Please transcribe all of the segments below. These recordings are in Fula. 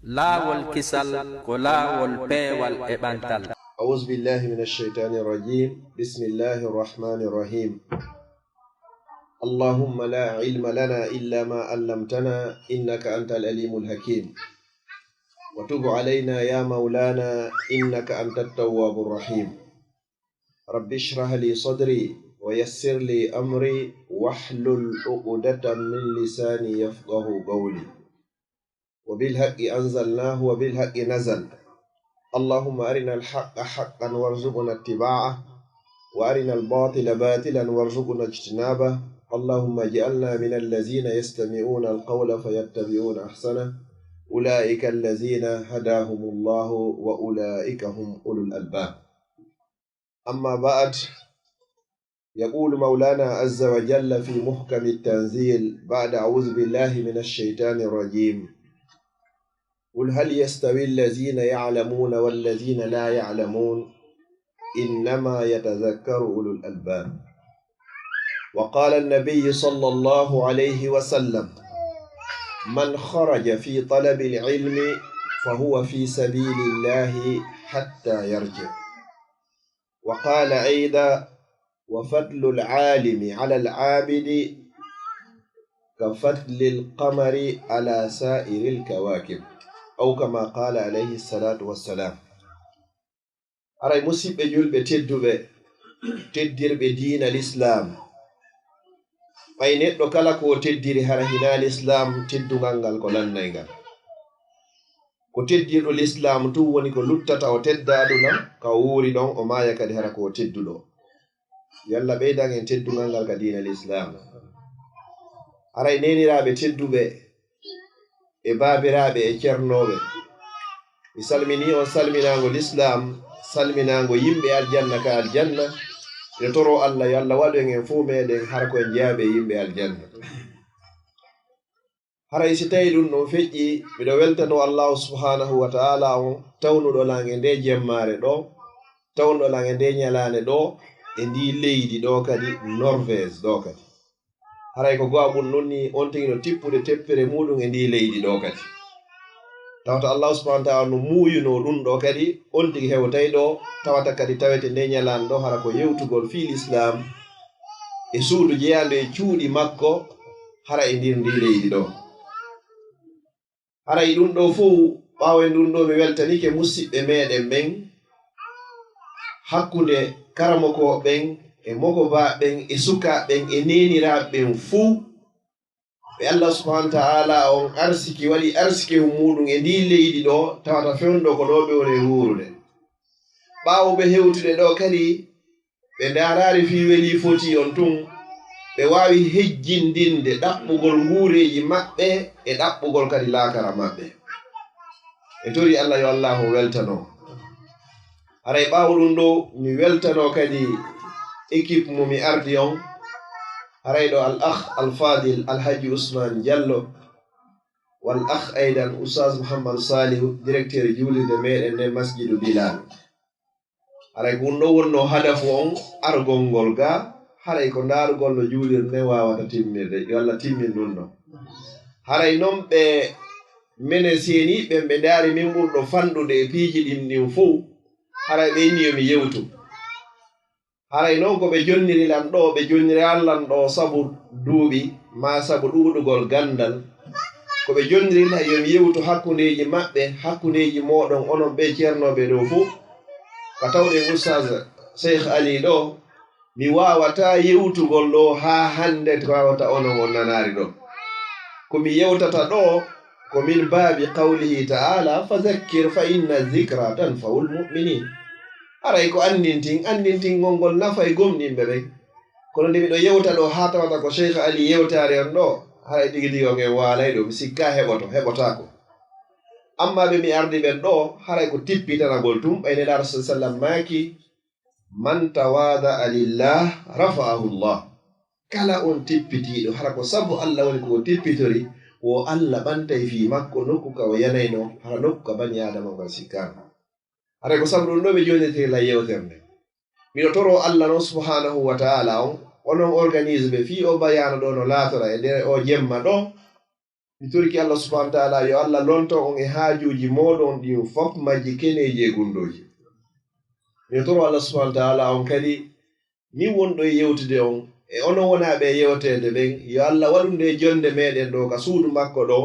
laawol kisal ko laawol peewal e ɓantal. أعوذ بالله من الشيطان الرجيم بسم الله الرحمن الرحيم اللهم لا علم لنا إلا ما علمتنا إنك أنت العليم الحكيم وتب علينا يا مولانا إنك أنت التواب الرحيم رب اشرح لي صدري ويسر لي أمري واحلل عقدة من لساني يفقه قولي وبالحق أنزلناه وبالحق نزل اللهم أرنا الحق حقا وارزقنا اتباعه وأرنا الباطل باطلا وارزقنا اجتنابه اللهم اجعلنا من الذين يستمعون القول فيتبعون أحسنه أولئك الذين هداهم الله وأولئك هم أولو الألباب أما بعد يقول مولانا عز وجل في محكم التنزيل بعد أعوذ بالله من الشيطان الرجيم قل هل يستوي الذين يعلمون والذين لا يعلمون إنما يتذكر أولو الألباب وقال النبي صلى الله عليه وسلم من خرج في طلب العلم فهو في سبيل الله حتى يرجع وقال أيضا وفضل العالم على العابد كفضل القمر على سائر الكواكب أو كما قال عليه الصلاة والسلام أراي مسيب جلب تدير بدين الإسلام فإنت لكالكو تدير هرهنا الإسلام تدو غنغال كولان نيغال ko teddirɗo l'islam tu woni ko luttata o teddaɗo nam ka wuuri ɗon o maya kadi hara ko tedduɗo yalla ɓeydan en teddugal ngal ka dina l'islam aray neniraɓe tedduɓe e babiraɓe e ceernoɓe mi salmini on salminago l'islam salminago yimɓe aljanna ka aljanna e toro Allah yo Allah waɗu en fu meɗen har ko en jeyaɓe yimɓe aljanna haray si tawi ɗum ɗon feƴƴi miɗo weltano allahu subhanahu wa ta'ala on tawnuɗo lange nde jemmare ɗo tawnuɗo lange nde ñalane ɗo e ndi leydi ɗo kadi Norvège ɗo kadi haray ko go'a ɓum nonni on tigi no tippude teppere muɗum e ndi leydi ɗo kadi tawata allahu subhanahu wa ta'ala no muyuno ɗum ɗo kadi on tigi hewtay ɗo tawata kadi tawete nde ñalane ɗo hara ko yewtugol fi l'islam e suudu jeyandu e cuuɗi makko hara e ndir ndi leydi ɗo haray ɗum ɗo fuu ɓaawe ɗum ɗo mi weltanike musidɓe meɗen ɓen hakkunde karamoko ɓen e mogoba ɓen e sukaɓen e neniraɓe ɓen fuu ɓe Allah subhanahu wa ta'ala on arsiki waɗi arsiki muɗum e ndi leydi ɗo tawata fewndo ko ɗo ɓe woni wuurude ɓaawo ɓe hewtude ɗo kadi ɓe darari fi weli foti on tun ɓe wawi hejjindinde ɗaɓɓugol nguureji maɓɓe e ɗaɓɓugol kadi laakara maɓɓe e tori Allah yo Allahu weltano haray ɓaawo ɗum ɗo mi weltano kadi équipe mo mi ardi on haray ɗo al akh al fadil alhaji Ousmane Diallo wal akh aidan oustaz Mouhammad Salihu directeur julirde meɗen nde masjidu Bilal haray ko ɗum ɗo wonno hadafu on argol ngol ga haray ko ndaarugol no juulirde nde wawata timmirde yo Allah timmin ɗum ɗo haray noon ɓe mene seeniɓe ɓe ndaari min ɓurɗo fanɗude e piiji ɗin ɗin fuu haray ɓe inni yomi yewtu haray noon ko ɓe jonnirilan ɗo ɓe jonniri allan ɗo sabu duuɓi ma sabu ɗuuɗugol gandal ko ɓe jonnirila yomi yewtu hakkundeji maɓɓe hakkundeji moɗon onon ɓe ceernoɓe ɗo fuu ka tawɗen oustaz Cheikh Ali ɗo mi wawata yewtugol ɗo ha hande tawata onon on nanari ɗo komi yewtata ɗo ko min baabi qawlihi ta'ala fadhakkir fa inna dhikra tanfa'ul mu'minin aray ko andintin ngol nafa e gomɗinɓe ɓen kono nde miɗo yewta ɗo ha tawata ko Cheikh Ali yewtare on ɗo haray ɗigi on en walay ɗo mi sikka heɓotako amma ɓe mi ardi ɓen ɗo haray ko tippitanagol tum ɓayne la rasul sallam maki man tawada lillah rafa'ahu Allah kala on tippitiɗo hara ko sabu Allah woni ko tippitori wo Allah ɓantay fi makko nokku ka o yanayno hara nokku ka bani adama ngal sikkano hara ko sabu ɗum ɗo ɓe jonitiri la yewtere nde miɗo toro Allah noon subhanahu wa ta'ala on onon organise ɓe fi o bayano ɗo no laatora e nder o jemma ɗo mi toriki Allah subhanahu wa ta'ala yo Allah lonto on e haajuji moɗon ɗi fof majji keneji e gundoji mi toro Allah subhanahu wa ta'ala on kadi ni wonɗo e yewtude on e onon wonaɓe yewtede ɓen yo Allah waɗunde jonde meɗen ɗo ka suudu makko ɗo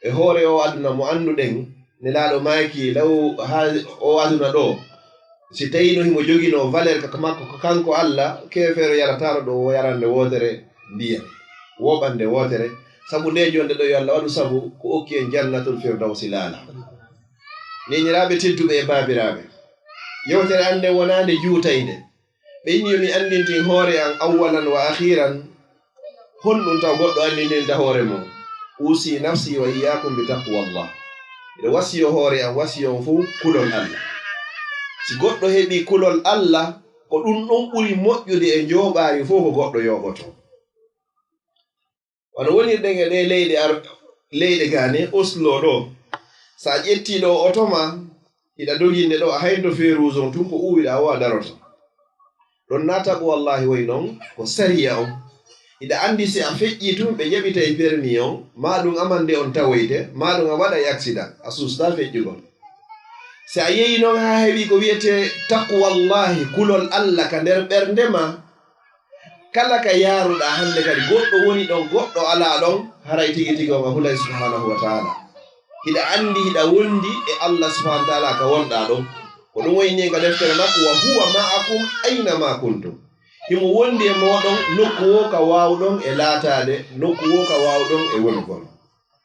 e hoore o aduna mo anduɗen nelaɗo maaki law ha o aduna ɗo si tawino himo jogino valeur kaka makko ko kanko Allah kefeero yaratano ɗo o yarande wotere ndiyam woɓande wotere sabu nde jonde ɗo yo Allah waɗu sabu ko okki en jannatul firdawsi laala neñiraɓe tedduɓe e babiraɓe yewtere ande wonande juutayde ɓe inni yomi andintin hoore an awwalan wa akhiran honɗum taw goɗɗo andindinta hoore mum usi nafsi wa iyyakum bi taqwallah ɓeɗo wasiyo hoore an wasiyo on fuu kulol Allah si goɗɗo heɓi kulol Allah ko ɗum ɗon ɓuri moƴƴude e jooɓaari fof ko goɗɗo yoɓoto wano wonirɗen e ɗe leyɗe gane Oslo ɗo sa ƴetti ɗo otoma hiɗa doginde ɗo a haydo Férouz on tun ko uwiɗa o a daroto ɗon nataɓo wallahi way noon ko sariya on hiɗa andi si a feƴƴi tun ɓe jaɓita e permis on maɗum amande on tawoyte maɗum a waɗa e accident a susta feƴƴugol si a yehi noon ha heɓi ko wiyete taqwallahi kulol Allah ka nder ɓernde ma kala ka yaaruɗa hande kadi goɗɗo woni ɗon goɗɗo ala ɗon haray tigi tigi on a hulay subhanahu wa ta'ala hiɗa andi hiɗa wondi e Allah subhanahu wa ta'ala ka wonɗa ɗon ko ɗum wayni nga deftere makko wa huwa ma'akum ayna ma kuntum himo wondi e moɗon nokku wo ka wawɗon e laatade nokku wo ka wawɗon e wongol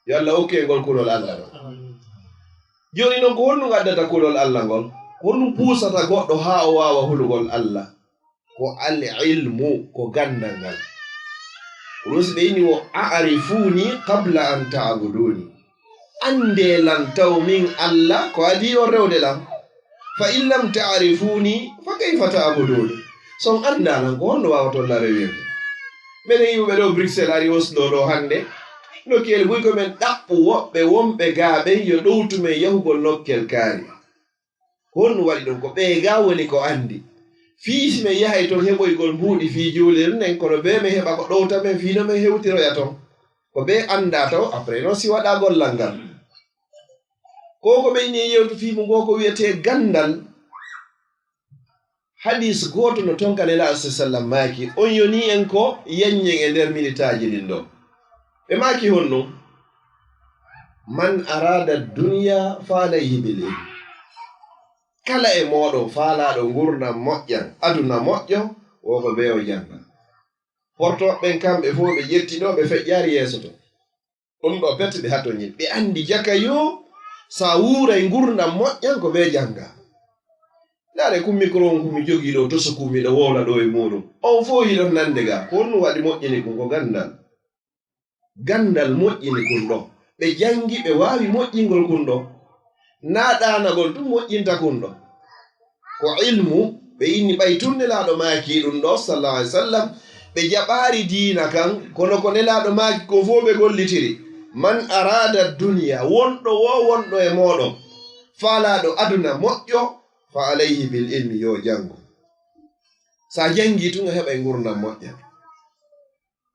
yo Allah hokke ngol kulol Allah ɗon joni noon ko honɗum addata kulol Allah ngol honɗum puusata goɗɗo ha o wawa hulugol Allah ko al ilmu ko gandal ngal rusi ɓe inni wo a'rifuni qabla an ta'buduni ande lan taw min Allah ko adi on rewde lam fa in lam ta'rifuni fa kayfa ta'buduni son andalan ko honno wawato la rewede menen yimɓe ɗo Bruxelles ari Oslo ɗo hande nokkel buy ko men ɗaɓɓu woɓɓe wonɓe gaaɓen yo ɗowtumen yahugol nokkel kaari honno waɗi ɗum ko ɓe ga woni ko andi fiisi men yahay toon heɓoygol mbuuɗi fii juulel nen kono be men heɓa ko ɗowta men fiino men hewtiroya toon ko ɓe anda taw après noon si waɗa gollal ngal koko ɓe inni yewtu fiimu ngo ko wiyete gandal hadis goto no tonkanela sallam maaki on yoni en ko yanyen e nder minitaji ɗin ɗo ɓe maaki honno man arada duniya fa alayhi bil ilm kala e moɗon faalaɗo gurdam moƴƴan aduna moƴƴo woko be o janga portoɓen kamɓe fof ɓe ƴetti ɗo ɓe feƴƴari yeeso to ɗum ɗo pete ɓe hatoñin ɓe andi jaka yo sa wuuray gurdam moƴƴan ko be janga dare kum micro on kumi jogi ɗo to so kumi ɗo wowla ɗo e muɗum on fof yiɗon nande ga ko honno waɗi moƴƴini kum ko gandal moƴƴini kum ɗo ɓe jangi ɓe wawi moƴƴingol kum ɗo na ɗanagol ɗum moƴƴinta kum ɗo ko ilmu ɓe inni ɓaytun nelaɗo maaki ɗum ɗo sallallahu alaihi wasallam ɓe jaɓari diina kan kono ko nelaɗo maaki ko fof ɓe gollitiri man arada duniya wonɗo wo wonɗo e moɗon faalaɗo aduna moƴƴo fa alayhi bil ilmi yo jango sa jangi tun a heɓa gurdam moƴƴa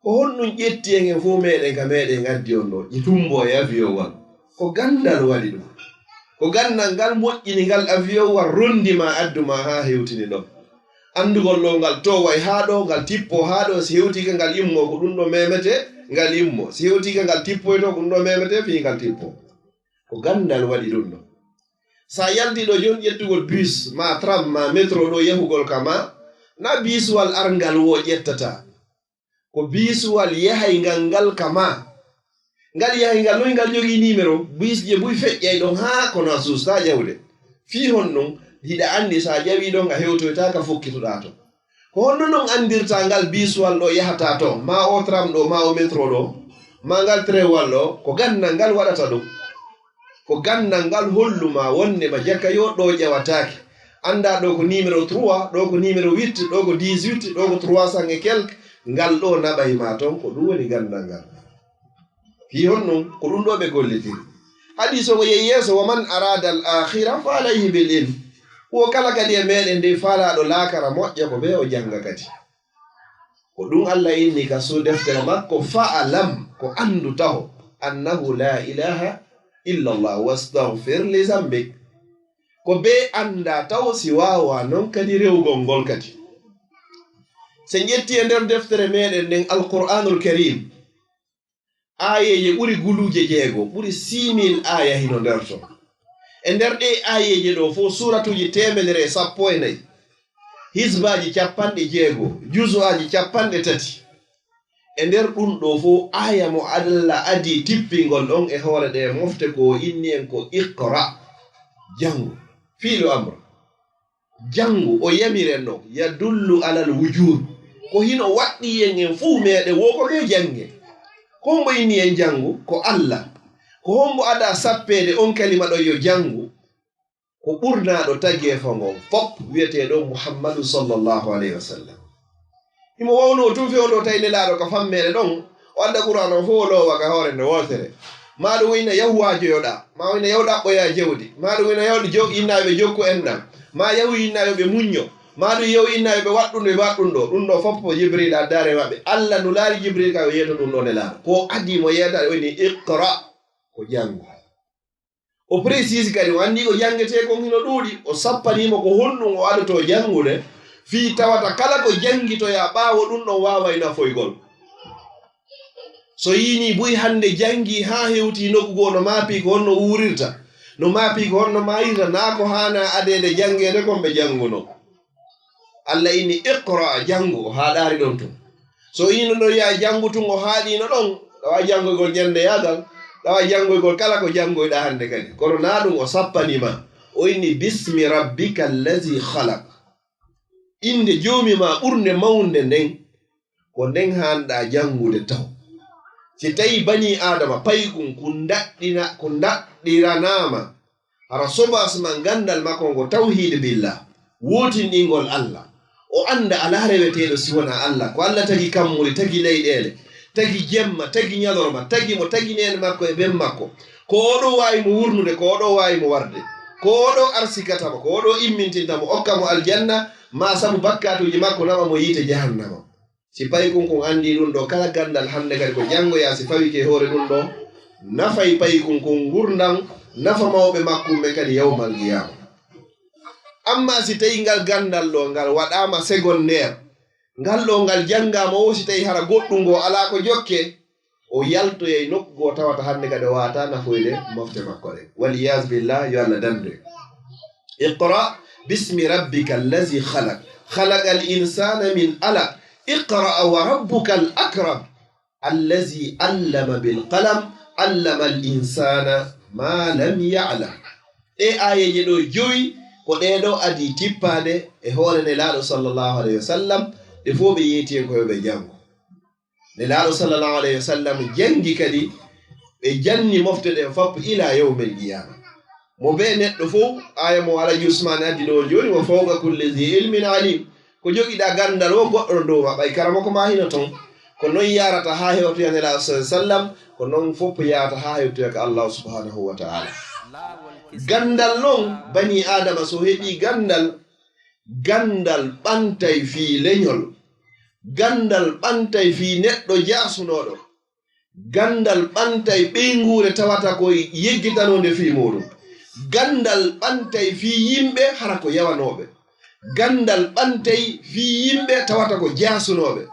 ko honɗum ƴetti en fof meɗen ka meɗen addi on ɗo ƴitumbo e aviowal ko gandal waɗi ɗum ko gandal ngal moƴƴini ngal aviowal rondima adduma ha hewtini ɗo andugol ɗo ngal toway ha ɗo ngal tippo ha ɗo si hewtika ngal immo ko ɗum ɗo memete ngal immo si hewtika ngal tippoyto ko ɗum ɗo memete fi ngal tippo ko gandal waɗi ɗum ɗo sa yaldi ɗo jon ƴettugol bus ma tram ma métro ɗo yahugol kama na bisuwal arngal wo ƴettata ko bisuwal yahay ngal kama ngal yahay ngal noy ngal jogi numéro bis je buy feƴƴay ɗon ha kono a susta ƴewde fi honɗum hiɗa andi sa ƴawi ɗon a hewtoyta ka fokkituɗa to ko honno non andirta ngal bisuwal ɗo yahata to ma o tram ɗo ma o métro ɗo ma ngal trewal ɗo ko gandal ngal waɗata ɗum ko gandal ngal holluma wonde ma jakka yo ɗo ƴewatake anda ɗo ko numéro 3 ɗo ko numéro 8 ɗo ko 18 ɗo ko 300 et quelque ngal ɗo naɓayma toon ko ɗum woni gandal ngal fi honnon ko ɗum ɗo ɓe gollitiri hadis o ko yehi yeeso wa man arada al akhira fa alayhi bil ilm wo kala kadi e meɗen nde faalaɗo laakara moƴƴa ko ɓe o janga kadi ko ɗum Allah inni ka so deftere makko fa'alam ko andu taho annahu la ilaha illa Allah wastaghfir li zambik ko be anda taw si wawa non kadi rewgol ngol kadi se jetti e nder deftere meɗen nden alqur'anul karim ayeje ɓuri guluje jeego ɓuri 6000 aya hino nder to e nder ɗe ayeje ɗo fo suratuji 114 hisbaji 60 juzuaji 30 e nder ɗum ɗo fo aya mo Allah adi tippingol ɗon e hoore ɗe mofte ko inni en ko iqra jangu fiilu amra jangu o yamiren ɗon yadullu alal wujud ko hino waɗɗi en fuu meɗe woko ɓe jange ko mboyni en jangu ko Allah ko hombo ada sappede on kalima ɗo yo jangu ko ɓurnaɗo tagefa ngon fop wiyeteɗo Muhammadu sallallahu alayhi wa sallam himo wawno tun fewɗo tawne laaɗo ka fammere ɗon o anda Qur'an o fo lowa ka hoore nde wotere maɗum wina yahuwajo yoɗa ma wina yaw ɗaɓɓoya jewdi maɗum wina yawɗo innaɓe jokku enɗam ma yahu innaɓe muñño maɗum yaw innaɓe waɗɗum ɓe waɗɗum ɗum ɗo foppo Jibril addare maɓɓe Allah no laari Jibril ka o yeeto ɗum ɗo ne laaɗo ko adi mo yeetade woni iqra ko jangu o précise kadi o andi ko jangete kon hino ɗuuɗi o sappanimo ko honɗum o aɗoto jangude fi tawata kala ko jangitoya ɓaawo ɗum ɗon wawa nafoygol so yini buy hande jangi ha hewti nokkugo no maapi ko honno wurirta no maapi ko honno mayirta na ko hana adede jangede kon ɓe janguno Allah ini iqra jangu o haɗari ɗon tun so yino ɗo ya jangu tun o haaɗino ɗon ɗawa jangoygol ñande yagal ɗawa jangoygol kala ko jangoyɗa hande kadi kono na ɗum o sappanima o inni bismi rabbika allazi khalaq inde joomima ɓurde mawnde nden ko nden hanɗa jangude taw si tawi bani adama paykum ko daɗɗiranama hara sobasma gandal makko ngo tawhide billah wotinɗingol Allah o anda ala reweteɗo siwona Allah ko Allah tagi kammuli tagi leyɗele tagi jemma tagi ñalorma tagi mo tagi nene makko e ben makko ko oɗo wawi mo wurnude ko oɗo wawi mo warde ko oɗo arsikatamo ko oɗo immintintamo okkamo aljanna ma sabu bakkatuji makko nama mo yiite jahannama si paykum kon andi ɗum ɗo kala gandal hande kadi ko jangoya si fawi ke hoore ɗum ɗo nafay paykum kon gurdam nafa mawɓe makkumɓe kadi yawmal qiyama amma si tawi ngal gandal ɗo ngal waɗama secondaire ngal ɗo ngal janngama o si tawi hara goɗɗum ngo ala ko jokke o yaltoyay nokku go tawata hande kadi wata nafoyde mofte makko ɗe waliyas billah yo Allah dande iqra bismi rabbika allazi khalaq khalaqa al insana min alaq iqra wa rabbuka al akram allazi allama bil qalam allama al insana ma lam ya'lam e ayeje ɗo joyi ko ɗeɗo adi tippade e hoore nelaɗo sallallahu alayhi wa sallam ɗe fo ɓe yeeti en koyoɓe jango nelaɗo sallallahu alayhi wa sallam jangi kadi ɓe janni mofte ɗen foppo ila yawmel qiyama mo be neɗɗo fo aya mo alaji usmane addi ɗo joni wo fawqa kulli zi ilmin alim ko jogiɗa gandal wo goɗɗo dow ma ɓay karama ko ma hino ton ko noon yarata ha hewtoya nelaɗo sa sallam ko noon foppo yarata ha hewtoya ko Allah subhanahu wa ta'ala gandal noon bani adama so heɓi gandal ɓantay fi leñol gandal ɓantay fi neɗɗo jasunoɗo gandal ɓantay ɓeygure tawata ko yeggitanode fi muɗum gandal ɓantay fi yimɓe hara ko yawanoɓe gandal ɓantay fi yimɓe tawata ko jasunoɓe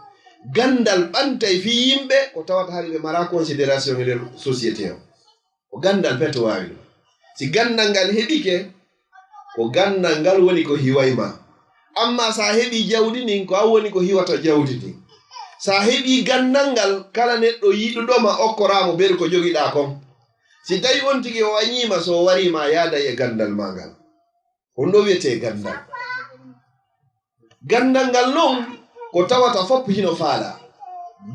gandal ɓantay fi yimɓe ko tawata hari ɓe mara considération e nder société o gandal peto wawi ɗum si gandal ngal heɓike ko gandal ngal woni ko hiwayma amma sa heɓi jawdi nin ko an woni ko hiwata jawdi din sa heɓi gandal ngal kala neɗɗo yiɗuɗoma okkoramo ɓeri ko jogiɗa kon si tawi on tigi o wañima so warima yaada e gandal ma ngal honɗo wiyete gandal ngal noon ko tawata fop hino faala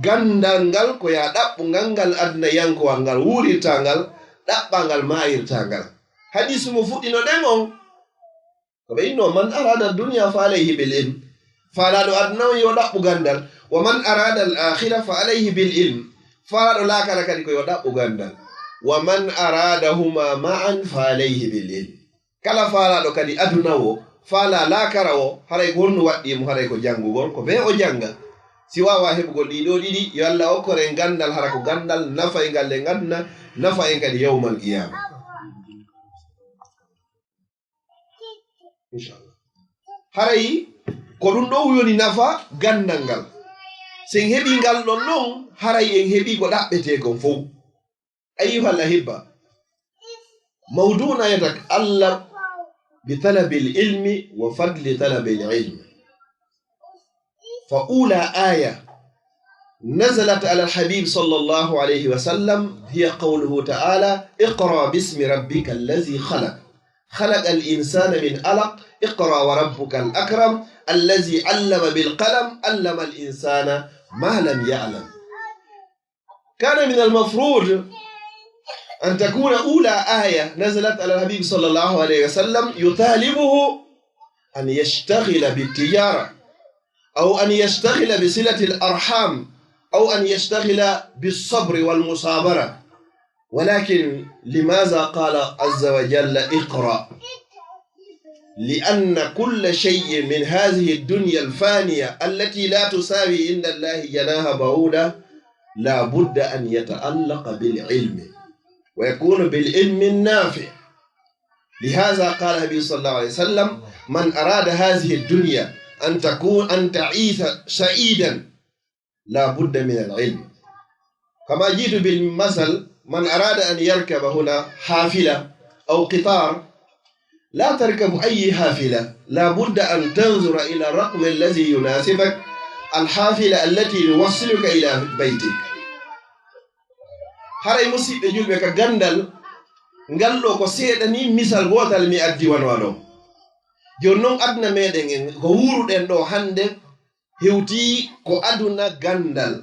gandal ngal ko ya ɗaɓɓugal ngal adna yankowal ngal wurirta ngal ɗaɓɓangal mayirta ngal hadis mo fuɗɗino ɗen on ko ɓe inno man arada duniya fa alayhi bil ilm faalaɗo adna on yo ɗaɓɓu gandal wa man arada al akhira fa alayhi bil ilm faalaɗo lakara kadi ko yo ɗaɓɓu gandal wa man arada huma ma'an fa alayhi bil ilm kala faalaɗo kadi aduna wo faala lakara o haray ko honno waɗɗimo haray ko jangugol ko ɓe o janga si wawa heɓugol ɗiɗo ɗiɗi yo Allah okkore gandal hara ko gandal nafa e ngalle gadna nafa en kadi yawmal qiyama inchallah haray ko ɗum ɗo woni nafa gandal ngal sen heɓi ngal ɗon non haray en heɓi ko ɗaɓɓetekon fof أيها الأحبة موضوعنا يتعلق بطلب العلم وفضل طلب العلم فأولى آية نزلت على الحبيب صلى الله عليه وسلم هي قوله تعالى اقرأ باسم ربك الذي خلق خلق الإنسان من علق اقرأ وربك الأكرم الذي علم بالقلم علم الإنسان ما لم يعلم كان من المفروض أن تكون أولى آية نزلت على الحبيب صلى الله عليه وسلم يطالبه أن يشتغل بالتجارة أو أن يشتغل بصلة الأرحام أو أن يشتغل بالصبر والمصابرة ولكن لماذا قال عز وجل اقرأ؟ لأن كل شيء من هذه الدنيا الفانية التي لا تساوي عند الله جناح بعوضة لا بد أن يتعلق بالعلم ويكون بالعلم النافع لهذا قال النبي صلى الله عليه وسلم من أراد هذه الدنيا أن تعيش سعيدا لا بد من العلم كما جئت بالمثل من أراد أن يركب هنا حافلة أو قطار لا تركب أي حافلة لا بد أن تنظر إلى الرقم الذي يناسبك الحافلة التي توصلك إلى بيتك haray musidɓe julɓe ka gandal ngal ɗo ko seeɗa ni misal gotal mi addi wanwaɗo joni noon aduna meɗen en ko wuruɗen ɗo hande hewti ko aduna gandal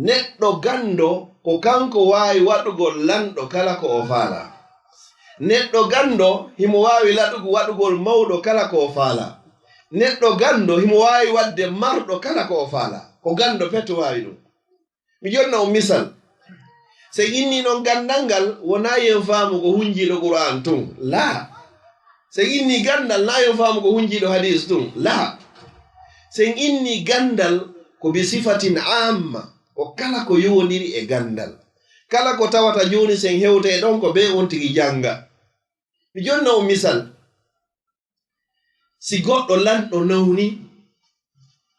neɗɗo gando ko kanko wawi waɗugol lanɗo kala ko o faala neɗɗo gando himo wawi waɗugol mawɗo kala ko o faala neɗɗo gando himo wawi wadde marɗo kala ko o faala ko gando petto wawi ɗum mi jonna o misal se inni non gandal ngal wona yen faamu ko hunjiɗo Qur'an tun la se inni gandal na yen faamu ko hunjiɗo hadis tun la se inni gandal ko bi sifatin amma ko kala ko yowondiri e gandal kala ko tawata joni sen hewte ɗon ko be on tigi janga mi jonna o misal si goɗɗo lanɗo nawni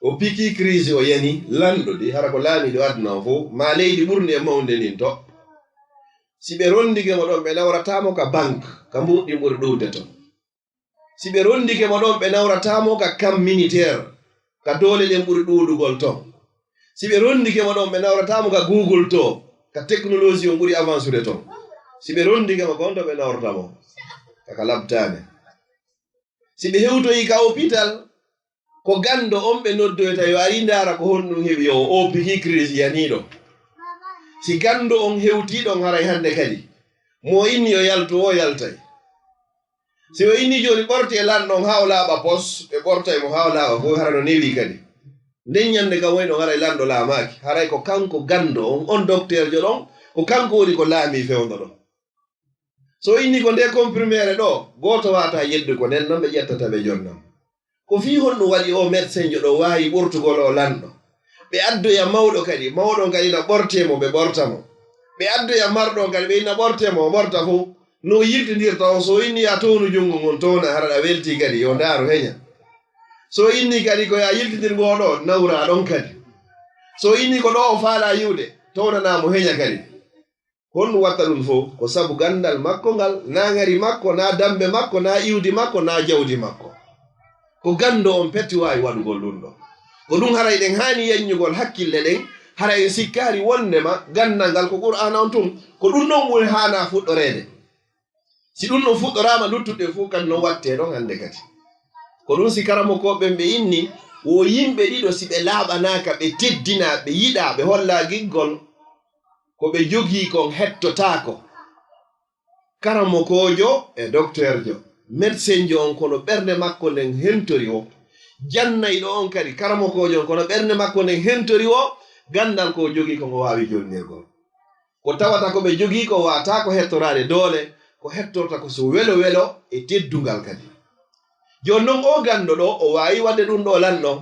o piki crise o yani lanɗo ɗi hara ko laamiɗo aduna o fof ma leydi ɓurde e mawde nin to si ɓe rondike mo ɗon ɓe nawratamo ka banque ka mbuɗɗi ɓuri ɗuwde to si ɓe rondike mo ɗon ɓe nawratamo ka camp militaire ka doole ɗen ɓuri ɗuuɗugol to si ɓe rondike mo ɗon ɓe nawratamo ka google to ka technologie o ɓuri avancude to si ɓe rondike mo gonto ɓe nawratamo kaka labtane si ɓe hewtoyi ka hôpital ko gando on ɓe noddoyta yo ari ndara ko honɗum heɓi yo o piki crise yaniɗo si gando on hewtiɗon haray hande kadi mo inni yo yaltu o yaltay si o inni joni ɓorti e lanɗon ha o laaɓa pos ɓe ɓortay mo ha o laaɓa fo hara no newi kadi nden ñande kam wayno haray lanɗo laamaki haray ko kanko gando on docteur jo ɗon ko kanko woni ko laami fewno ɗon so inni ko nde comprimére ɗo goto wata yeddu ko nden noon ɓe ƴettata ɓe jonnam ko fi honɗum waɗi o médecin jo ɗo wawi ɓortugol o lanɗo ɓe addoya mawɗo kadi mawɗo kadi na ɓortemo ɓe ɓortamo ɓe addoya marɗo kadi ɓe ina ɓortemo o ɓorta fof no yirtidirta o so inni a townu junngo ngon towna haraɗa welti kadi yo ndaaru heña so inni kadi ko ya yirtidirgo ɗo nawra ɗon kadi so inni ko ɗo o faala yiwde townanamo heña kadi honɗum watta ɗum fof ko sabu gandal makko ngal na ngari makko na dambe makko na iwdi makko na jawdi makko ko gando on petti wawi waɗugol ɗum ɗo ko ɗum haray ɗen hani yeññugol hakkille ɗen haray sikkari wondema gandal ngal ko Qur'an on tun ko ɗum ɗon ɓuri hana fuɗɗorede si ɗum ɗon fuɗɗorama luttuɗe fof kadi no watte ɗon hande kadi ko ɗum si karamo koɓen ɓe inni wo yimɓe ɗiɗo si ɓe laaɓanaka ɓe teddina ɓe yiɗa ɓe holla giggol ko ɓe jogii kon hettotako karamo kojo e docteur jo médecin jo on kono ɓernde makko nden hentori o jannayɗo on kadi karamo kojo on kono ɓernde makko nden hentori o gandal ko jogii ko ngo wawi jonnirgol ko tawata ko ɓe jogii ko wata ko hettorade doole ko hettorta ko so welo welo e teddungal kadi joni noon o gando ɗo o wawi wadde ɗum ɗo lanɗo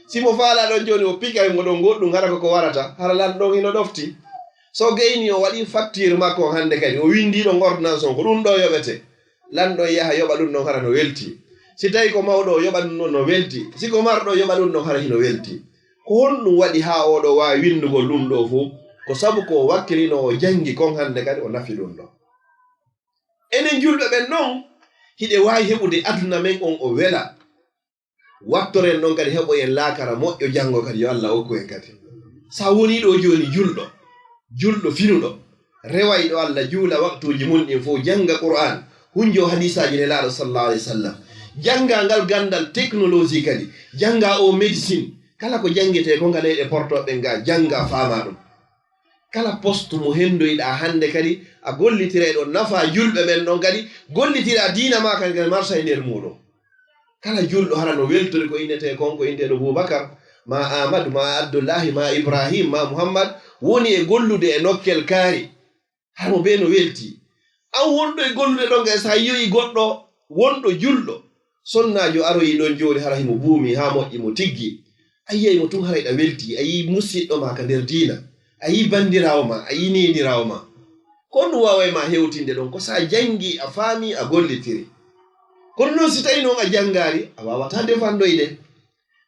simo faala ɗon joni o pika mo ɗon goɗɗum hara koko warata hara lan ɗon ino ɗofti so gayni o waɗi facture makko hande kadi o windiɗo ordonnance on ko ɗum ɗo yoɓete lanɗon yaha yoɓa ɗum ɗon hara no welti si tawi ko mawɗo o yoɓa ɗum ɗon no welti siko marɗo yoɓa ɗum ɗon hara hino welti ko honɗum waɗi ha oɗo wawi windugol ɗum ɗo fo ko sabu ko wakkilino o jangi kon hande kadi o nafi ɗum ɗo enen julɓe ɓen noon hiɗe wawi heɓude aduna men on o wela wattoren ɗon kadi heɓo en laakara moƴƴo janngo kadi yo Allah hokku en kadi sa woni ɗo joni julɗo finuɗo rewayɗo Allah juula waktuji mun ɗin fof janga Qur'an hunjo hadisaji nelaɗo sallallahu alaihi wasallam janga ngal gandal technologie kadi janga o médecine kala ko jangete ko ngaleyɗe portoɓe nga janga faama ɗum kala poste mo hendoyɗa hande kadi a gollitira ɗo nafa julɓe ɓen ɗon kadi gollitira diina ma kadi kadi marsa e nder muɗum kala julɗo hara no weltori ko innete konko inteɗo Boubacar ma Amadou ma Abdoullahi ma Ibrahim ma Muhammad woni e gollude e nokkel kaari harmo be no welti an wonɗo e gollude ɗon kadi sa yoyi goɗɗo wonɗo julɗo sonnajo aroyi ɗon joni hara himo buumi ha moƴƴi mo tiggi a yiyay mo tun harayɗa welti a yi musidɗo ma ka nder diina a yi bandirawo ma a yi nenirawo ma ko ɗum wawayma hewtinde ɗon ko sa jangi a faami a gollitiri kono noon si tawi noon a janngari a wawata defandoyde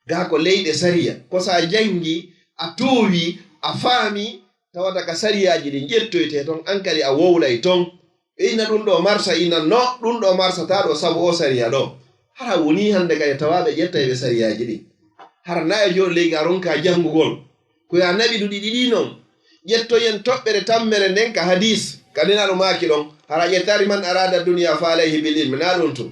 ga ko leyɗe sariya ko sa jangi a toowi a faami tawata ka sariyaji ɗi ƴettoyte toon an kadi a wowlay toon ɓeyna ɗum ɗo marsa ina no ɗum ɗo marsata ɗo sabu o sariya ɗo hara woni hande kadi tawaɓe ƴettayɓe sariyaji ɗi hara nayo joni leydi a ronka janngugol ko ya naɓi ɗuɗi ɗiɗi noon ƴettoyen toɓɓere tammere nden ka hadis kadinaɗo maki ɗon hara ƴettari man arada duniya fa alayhi bil ilmi na ɗum to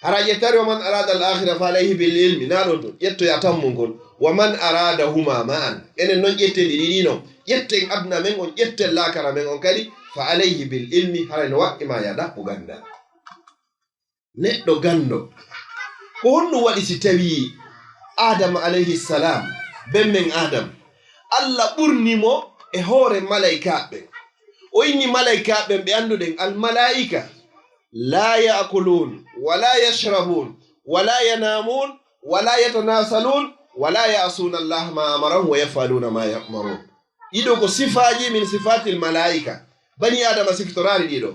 hara ƴettari wa man arada al akhira fa alayhi bil ilmi na ɗum to ƴettoya tammugol wa man arada huma ma'an enen noon ƴetteɗi ɗiɗi noon ƴetten aduna men on ƴetten lakara men on kadi fa alayhi bil ilmi hara no waɗɗima ya ɗaɓɓu gandal neɗɗo gando ko honɗum waɗi si tawi adama alayhi salam ben men adam Allah ɓurnimo e hoore malaikaɓe o inni malaikaɓe ɓe anduɗen almalaika la yaakulun wala yashrabun wala yanamun wala yatanasalun wala ya'suna Allah ma amarahum wa yafaluna ma ya'marun ɗiɗo ko sifaji min sifatil malaika bani adama siftorari ɗiɗo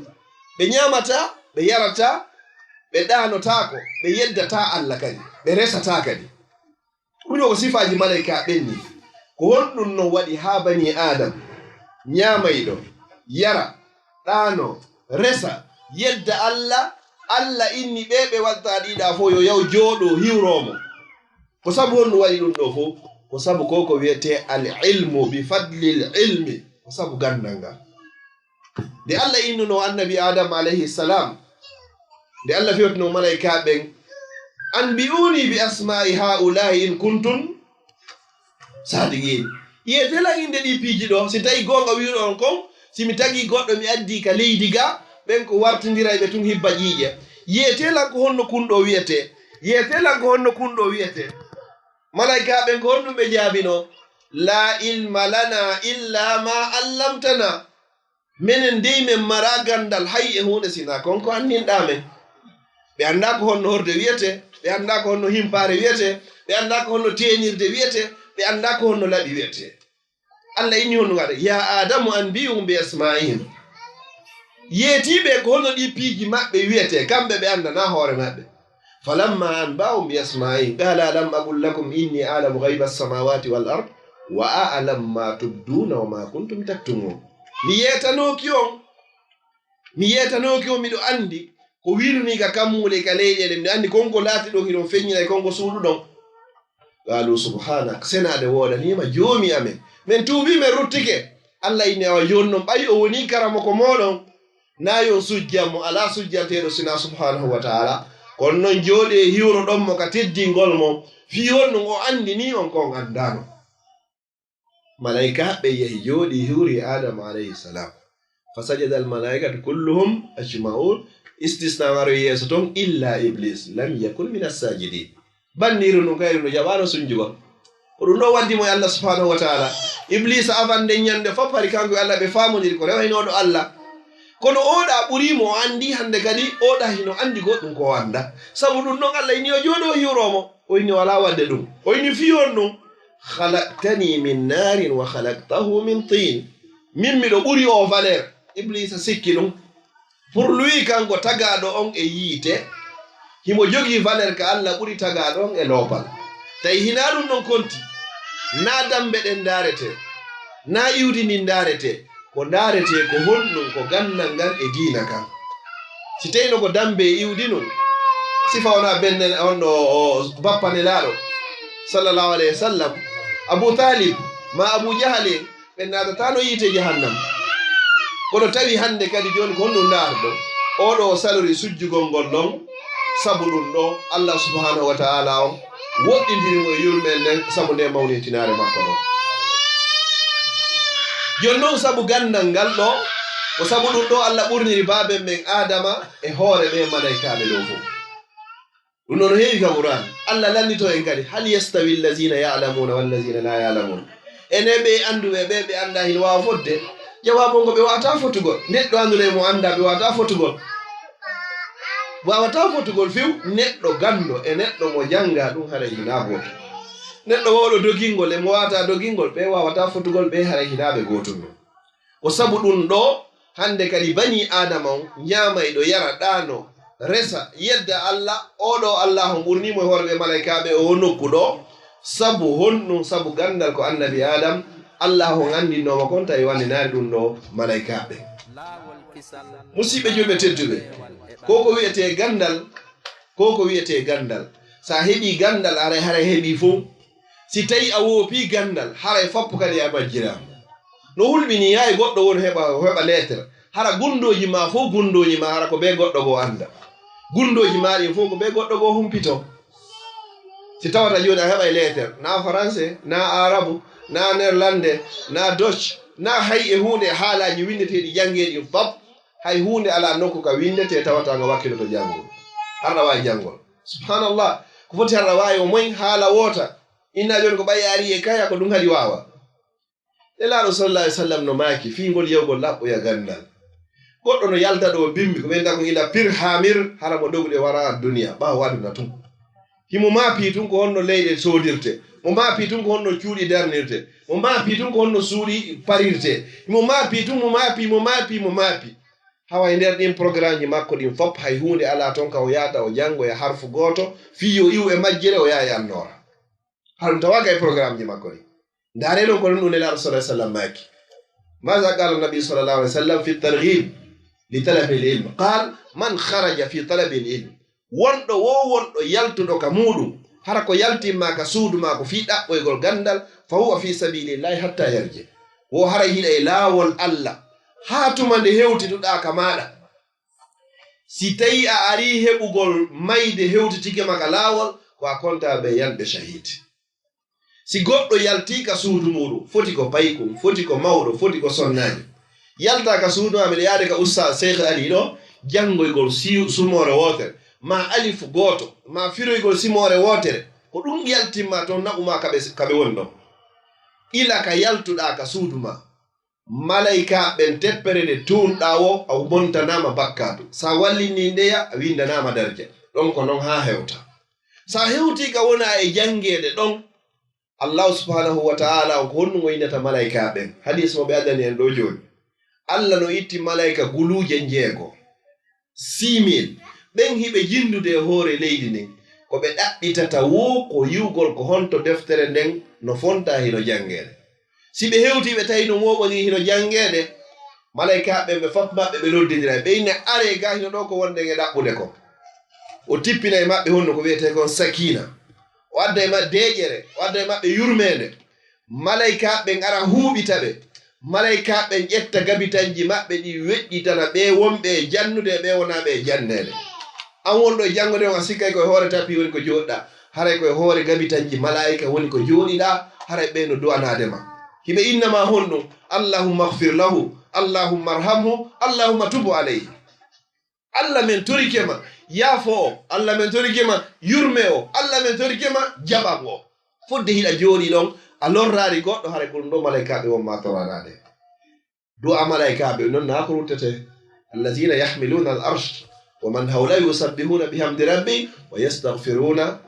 ɓe ñamata ɓe yarata ɓe ɗanotako ɓe yeddata Allah kadi ɓe resata kadi ɗuɗo ko sifaji malaika ɓenni ko honɗum no waɗi ha bani adam ñamayɗo yara ɗano resa yedda Allah inni ɓe watta ɗiɗa fo yo yaw jooɗo hiwromo ko sabu honɗum waɗi ɗum ɗo fo ko sabu koko wiyete al ilmu bi fadlil ilmi ko sabu gandal ngal nde Allah innuno annabi adam alayhi salam nde Allah fewtino malaika ɓen anbi'uni bi asma'i ha'ula'i in kuntum sadiqin yetela inde ɗi piiji ɗo si tawi gonga wiɗo on kon simi tagi goɗɗo mi addi ka leydi ga ɓen ko wartidira ɓe tun hibba ƴiiƴe yetelan ko honno kunɗo wiyete yetelan ko honno kunɗo wiyete malaika ɓen ko honɗum ɓe jaabino la ilma lana illa ma allamtana minen dey men mara gandal hay e hunde sina konko anninɗa men ɓe anda ko honno horde wiyete ɓe anda ko honno himpare wiyete ɓe anda ko honno tenirde wiyete ɓe anda ko honno laɓi wiyete Allah inni honno waɗa ya adamu anbiyum bi asma'ihim yeetiɓe ko honno ɗi piiji maɓɓe wiyete kamɓe ɓe andana hoore maɓɓe falamma anba'um bi asma'ihim qala lam aqul lakum inni a'lamu ghaiba as-samawati wal ard wa a'lamu ma tubduna wa ma kuntum taktumun mi yetanoki on miɗo andi ko wirni ka kammule ka leyɗele miɗo andi konko laati ɗon hiɗon feññina konko suuɗu ɗon qalu subhanak senade woɗanima joomi amen min tuubi min ruttike Allah inni awa joni noon ɓayi o woni karamo ko moɗon nayon sujjanmo ala sujjanteɗo sina subhanahu wa ta'ala kono noon jooɗi e hiwro ɗon mo ka teddingol mo fi honɗum o andini on kon andano malaika ɓe yehi jooɗi hiwri adama alayhi salam fasajada al malaikatu kulluhum ajma'un istisna waro yeeso ton illa iblis lam yakun min as-sajidin banniru no kayru no jaɓano sunjugol ko ɗum ɗo waddimo e Allah subhanahu wa ta'ala iblis avande ñande fof hari kanko e Allah ɓe famodiri ko rewaynoɗo Allah kono oɗa ɓurimo o andi hande kadi oɗa hino andi goɗɗum ko anda sabu ɗum ɗon Allah ini o jooɗo hiwromo oyni wala wadde ɗum oyni fiyon ɗum khalaqtani min narin wa khalaqtahu min tin min miɗo ɓuri o valeur iblisa sikki ɗum pour lui kanko tagaɗo on e yiite himo jogii valeur ka Allah ɓuri tagaɗo on e loopal tawi hina ɗum ɗon konti na dambe ɗen darete na iwdi ndin darete ko darete ko honɗum ko gandal ngal e diina kan si tawino ko dambe e iwdi non sifa wona benne on ɗo o bappanelaɗo sallallahu alayhi wa sallam Abu Talib ma Abu Jahal en ɓe natatano yiite jahannam kono tawi hande kadi joni ko honɗum darɗo oɗo salori sujjugol ngol ɗon sabu ɗum ɗo Allah subhanahu wa ta'ala o woɗɗindirimo e yurmel nden sabu nde mawnitinare makko ɗo joni noon sabu gandal ngal ɗo ko sabu ɗum ɗo Allah ɓurniri baben men Adama e hoore ɓe malaikaɓe ɗo fof ɗum ɗon heewi ka Qur'an Allah lannito en kadi hal yastawi allazina ya'lamuna wallazina la ya'lamun ene ɓe anduɓe ɓe ɓe anda hino wawa fodde jawabu ngo ɓe wawata fotugol neɗɗo andune mo anda ɓe wawata fotugol wawata fotugol few neɗɗo gando e neɗɗo mo janga ɗum haɗa hina goto neɗɗo wawɗo dogingol e mo wawata dogingol ɓe wawata fotugol ɓe haɗa hinaɓe gotol non o sabu ɗum ɗo hande kadi bani adama on ñamayɗo yara ɗano resa yedda Allah oɗo Allah o ɓurnimo e hoore ɓe malaikaɓe o nokku ɗo sabu honɗum sabu gandal ko annabi Adam Allah o andinoma kon tawi wandinari ɗum ɗo malaikaɓe musidɓe julɓe tedduɓe ko wiyete gandal ko wiyete gandal sa heɓi gandal ara haray heɓi fof si tawi a woopi gandal haray foppo kadi a majjirama no hulɓini yayi goɗɗo won heɓa lettre hara gundoji ma fof gundoji ma hara ko ɓe goɗɗo go anda gundoji ma ɗin fof ko ɓe goɗɗo go humpito si tawata joni a heɓa lettre na français na arabe na néerlandais na dutch na hay e hunde haalaji windeteɗi jangeɗi fop hay hunde ala nokku ka windete tawata nga wakkilo to jangol harɗa wawi jangol subhanallah ko foti harɗa wawi o moy haala woota inna joni ko ɓayi ari e kaya ko ɗum haɗi wawa nelaɗo sallallahu alih w sallam no maaki fingol yewgol laɓɓoya gandal goɗɗo no yalta ɗo bimbi ko ɓen da ko ila pir hamir hara mo dogɗe wara duniya ɓawa waduna tun himo maapi tun ko honno leyɗe sodirte mo maapi tun ko honno cuuɗi darnirte mo maapi tun ko honno suuɗi parirte mo maapi tun mo maapi hawa e nder ɗin programme ji makko ɗin fop hay hunde ala toon ka o yahata o janngo e harfu goto fiyo iw e majjere o yaha e annora haɗum tawaga e programme ji makko ɗi ndaare ɗon ko ɗum ɗum nelaɗo sallah sallam maaki maga qala nabi sallallahu alih w sallam fi targhib li talabi l ilm qal man kharaja fi talabi l ilm wonɗo wonɗo yaltuɗo ka muɗum hara ko yaltimma ka suudu ma ko fi ɗaɓɓoygol gandal fa huwa fi sabilillahi hatta yarje wo hara hiɗa e laawol Allah haa tuma nde hewtituɗa ka maɗa si tawi a ari heɓugol mayde hewtitike maka laawol ko a konta ɓe yalɓe shahid si goɗɗo yalti ka suudu muɗum foti ko paykum foti ko mawɗo foti ko sonnaji yalta ka suudu ma miɗa yaade ka ustad cheikh ali ɗo janngoygol sumore wotere ma alifu goto ma firoygol simore wotere ko ɗum yaltimma toon naɓuma kaɓe woni ɗon ila ka yaltuɗa ka suudu ma malaika ɓen teppere nde tunɗa wo a montanama bakkatu sa wallini ndeya a windanama darja ɗon ko noon ha hewta sa hewti ka wona e jangede ɗon Allah subhanahu wa ta'ala on ko honɗum o innata malaika ɓen hadis mo ɓe addani en ɗo joni Allah no itti malaika guluje 6 6,000 ɓen hiɓe jindude e hoore leydi nden ko ɓe ɗaɓɓitata wo ko yiwgol ko honto deftere nden no fonta hino jangede si ɓe hewti ɓe tawi no moɓoni hino jangede malaika ɓen ɓe fop maɓɓe ɓe noddidira ɓe inne are ga hino ɗo ko wonde e ɗaɓɓude ko o tippina e maɓɓe honno ko wiyete kon sakina o adda e maɓɓe deƴere o adda e maɓɓe yurmede malaika ɓen ara huuɓita ɓe malaika ɓen ƴetta gabitanji maɓɓe ɗi weƴƴitana ɓe wonɓe jannude ɓe wonaɓe jannede an wonɗo e janngude on a sikkay koye hoore tapi woni ko joɗɗa haray koye hoore gabitanji malaika woni ko joɗiɗa haray ɓe no duwanadema hiɓe innama honɗum allahumma ighfir lahu allahumma arhamhu allahumma tubu alayhi Allah men torikema yaafo o Allah men torikema yurme o Allah men torikema jaɓan o fodde hiɗa jooɗi ɗon a lorrari goɗɗo haray ko ɗum ɗo malaikaɓe wonma toranade du'a malaikaɓe noon na ko ruttete allazina yahmiluna al arsh wa man hawla yusabbihuna bihamdi rabbi wa yastaghfiruna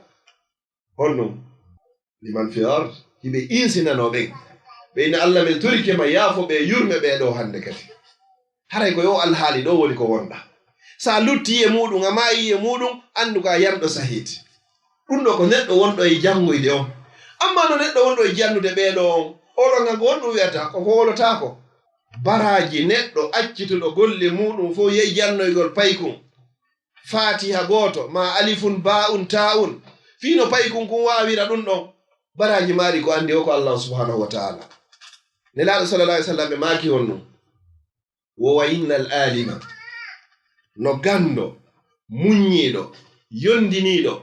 honno liman fi ard hiɓe insinano ɓen ɓeyno Allah men torikema yaafo ɓe yurme ɓeɗo hande kadi haray ko yo alhaali ɗo woni ko wonɗa sa lutti e muɗum a maayi e muɗum andu ka yamɗo sahiti ɗum ɗo ko neɗɗo wonɗo e jangoyde on amma no neɗɗo wonɗo e jannude ɓeɗo on oɗo nga ko wonɗum wiyata ko holotako baraji neɗɗo accituɗo golle muɗum fo yehi jannoygol paykum fatiha goto ma alifun ba'un ta'un fino paykum kum wawira ɗum ɗon baraji maari ko andi o ko Allah subhanahu wa ta'ala nelaɗo sallallahu alaihi wasallam ɓe maaki on ɗum wowa innal alima no gando muññiɗo yondiniɗo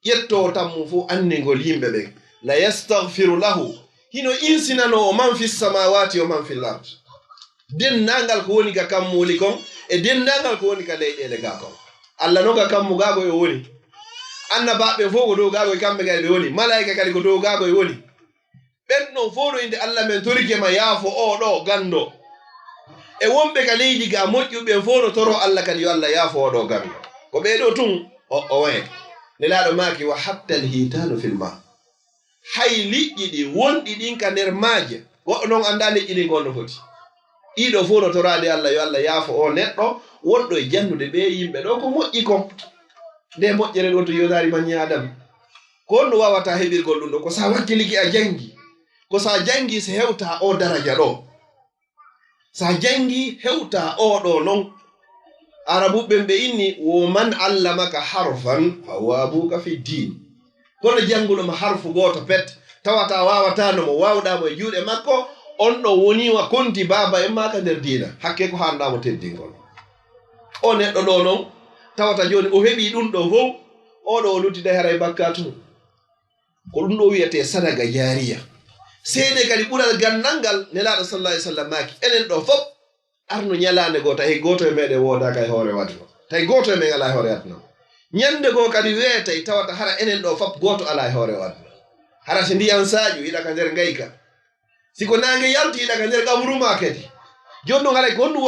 ƴetto tammu fo andingol yimɓe ɓen la yastaghfiru lahu hino insinano o man fi samawati o man fil ard dennangal ko woni ka kammuli kon e dennangal ko woni ka leyɗele ga kon Allah no ka kammu gago e woni annabaɓe fo ko dow gago e kamɓe kadi ɓe woni malaika kadi ko dow gago e woni ɓen ɗon fo ɗo inde Allah men torikema yaafo o ɗo gando e wonɓe ka leydi ga moƴƴuɓe fo no toro Allah kadi yo Allah yaafo o ɗo gando ko ɓeɗo tun o waye nelaɗo maaki wa hatta al hitanu fil ma hay liƴƴi ɗi wonɗi ɗin ka nder maaje goɗɗo noon anda liƴƴi ɗin gonno foti ɗiɗo fo no torade Allah yo Allah yaafo o neɗɗo wonɗo e jannude ɓe yimɓe ɗo ko moƴƴi kon nde moƴƴere ɗo to yodari man ñaadam ko honno wawata heɓirgol ɗum ɗo ko sa wakkiliki a jangi ko sa jangi so hewta o daraja ɗo sa jangi hewta o ɗo non arabuɓen ɓe inni wo man allamaka harfan fa huwa abuka fi din kono janguɗoma harfu goto pet tawata wawatano mo wawɗamo e juuɗe makko on ɗo woniwa konti baba en maka nder dina hakke ko handamo teddingol o neɗɗo ɗo non tawata joni o heɓi ɗum ɗo fof oɗo o luttida haray bakkatu ko ɗum ɗo wiyete sadaga jariya seede kadi ɓural gandal ngal nelaɗo sallallahu alaihi wasallam maki enen ɗo fof arno ñalande goo tawi goto e meɗen wodaka e hoore wadno tawi goto e men ala e hoore wadno ñande goo kadi weetay tawata hara enen ɗo fof goto ala e hoore wadno hara so ndiyan saƴu yiɗa ka nder gayka siko nange yalti yiɗa ka nder gabruma kadi joni ɗum haray ko honɗum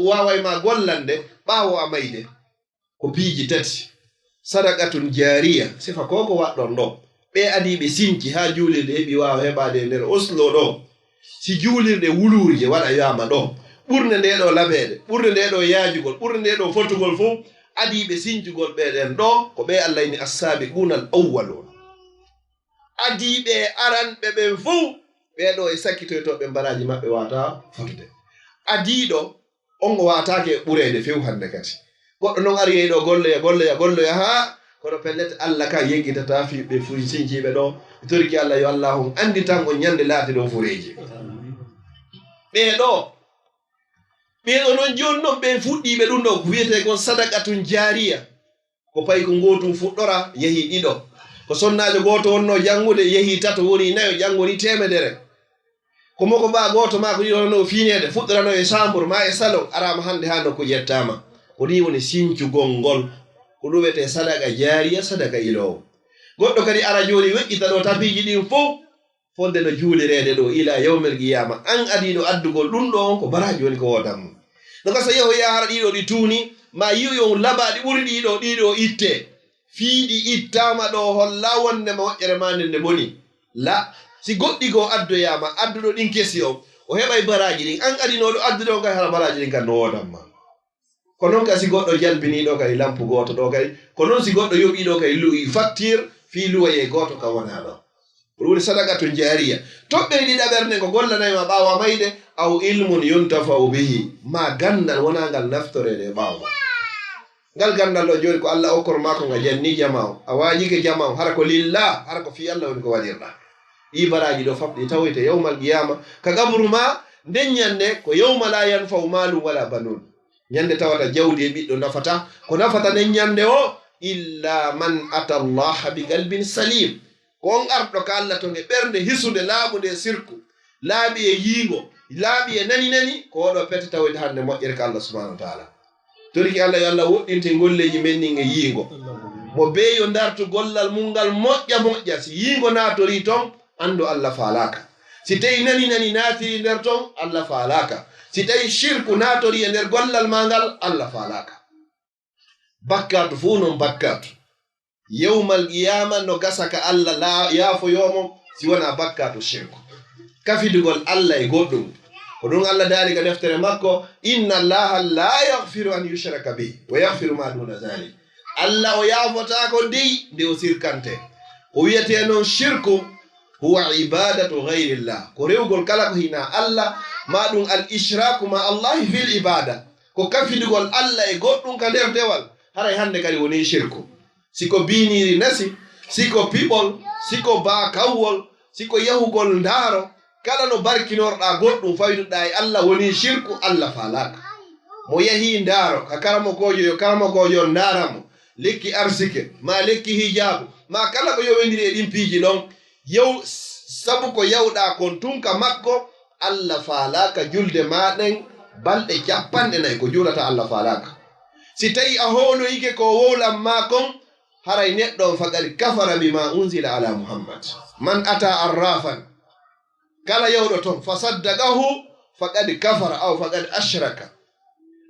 wawayma gollande ɓaawo a mayde ko piiji tati sadaqatun jariya sifa koko waɗɗon ɗo ɓe adiɓe sinci ha juulirde heɓi wawa heɓade nder Oslo ɗo si juulirde wulurje waɗa yama ɗo ɓurde nde ɗo laɓede ɓurde nde ɗo yaajugol ɓurde nde ɗo fotugol fof adiɓe sincugol ɓeɗen ɗo ko ɓe Allah ni as-sabiquna al-awwalun adiɓe aranɓe ɓen fof ɓeɗo e sakkitoytoɓe mbaraji maɓɓe wata fotude adiɗo on o watake ɓurede few hande kadi goɗɗo noon ari yeyiɗo golloya ha kono pellete Allah ka yeggitata fiɓe fu sinciɓe ɗo toriki Allah yo Allah on andi tan on ñande laati ɗo fureji ɓeɗo noon joni noon ɓe fuɗɗiɓe ɗum ɗo ko wiyete kon sadaqatun jariya ko payi ko gotum fuɗɗora yeehi ɗiɗo ko sonnajo goto wonno jangude yeehi tato woni nayo jangoni temedere ko moko ba goto ma ko ɗiɗo fiinede fuɗɗorano e chambre ma e salon arama hande ha nokku ƴettama ko ni woni sincugol ngol ko ɗum wiyete sadaqa jariya sadaqa ilowo goɗɗo kadi ara joni weƴƴita ɗo tabiji ɗin fof fonde no juulirede ɗo ila yawmel qiyama an adiɗo addugol ɗum ɗo on ko baraji woni ko wodanmo no gasa yeho yahara ɗiɗo ɗi tuuni ma yiwyon labaɗi ɓuri ɗiɗo itte fiiɗi ittama ɗo holla wondema moƴƴere ma nde boni la si goɗɗi go addoyama adduɗo ɗin kesi o heɓay baraji ɗin an adinoɗo addude on kay hara baraji ɗin kan no wodanma ko noon ka si goɗɗo jalbiniɗo kay lampu goto ɗo kay ko noon si goɗɗo yoɓiɗo kay facture fi luwaye goto ka wona ɗo woni sadaqatun jariya toɓɓe ɗiɗa ɓernde ko gollanayma ɓawa mayde aw ilmun yuntafau bihi ma gandal wona ngal naftorede ɓawa ngal gandal ɗo joni ko Allah okkor mako nga janni jama o a wajike jama o hara ko lillah hara ko fi Allah woni ko waɗirɗa ɗi baraji ɗo fabɗi tawoyte yawmal qiyama ka gabru ma nden ñande ko yawma la yanfau malum wala banun ñande tawata jawdi e ɓiɗɗo nafata ko nafata nden ñande o illa man ata Allah bi qalbin salim ko on arɗo ka Allah to nge ɓernde hisude laaɓude sirku laaɓi e yiingo laaɓi e nani ko oɗo pete tawoyde hande moƴƴere ka Allah subhanahu wa ta'ala toriki Allah yo Allah woɗɗinte golleji men ni e yiingo mo beeyo dartu gollal mungal moƴƴa si yiingo naatori ton andu Allah faalaka si tawi nani naatiri nder ton Allah faalaka si tawi shirku naatori e nder gollal ma ngal Allah faalaka bakkatu fuu noon bakkatu yawmal qiyama no gasaka Allah la yafoyomo si wona bakkato shirku kafidugol Allah e goɗɗum ko ɗum Allah daali ga deftere makko inna allaha la yaghfiru an yushraka bihi wa yaghfiru ma duna dhalik Allah o yaafota ko dey nde o sirkante o wiyete noon shirku huwa ibadatu ghayrillah ko rewgol kala ko hina Allah ma ɗum al ishraku ma allahi fil ibada ko kafidugol Allah e goɗɗum ka nder dewal haray hande kadi woni shirku siko biniri nasi siko piɓol siko bakawwol siko yahugol ndaaro kala no barkinorɗa goɗɗum fayduɗa e Allah woni shirku Allah falaka mo yahi ndaaro ka karamokojo ndaaramo lekki arsike ma lekki hijabu ma kala ko yowendiri e ɗin piiji ɗon yow sabu ko yawɗa kon tunka makko Allah falaka julde maɗen balɗe 40 ko julata Allah falaka si tawi a holoyike ko wowlan ma kon haray neɗɗo faqad kafara bima unzila ala muhammad man ata arrafan kala yawɗo ton fasaddaqahu faqad kafara aw faqad ashraka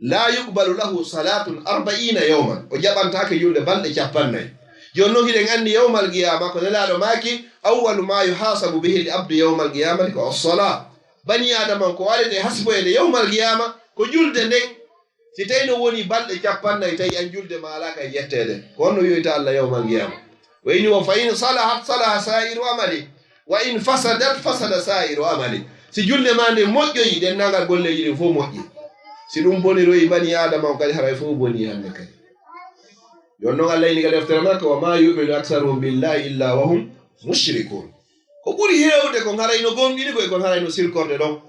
la yuqbalu lahu salatun 40 yawman o jaɓantake julde balɗe 40 joni noon hiɗen anndi yawmal qiyama ko nelaɗo maki awwalu ma yuhasabu bihi l abdu yawmal qiyamati ko as-salat bani adama ko waɗete hasboyede yawmal qiyama ko julde nden si tawi no woni balɗe 40 tawi an julde ma ala kay yettede ko honno wiyoyta Allah yawmal qiyama wa in wa fa in salahat salaha sa'iru amali wa in fasadat fasada sa'iru amali si julde ma nde moƴƴoyi dennagal golleji ɗin fof moƴƴi si ɗum boniroyi bani adama o kadi haray fof boni hande kadi yon noon Allah ini ka deftere makko wa ma yu'minu aktharuhum billahi illa wa hum mushrikun ko ɓuri hewde kon harayno gomɗini koye kon harayno sirkorde ɗon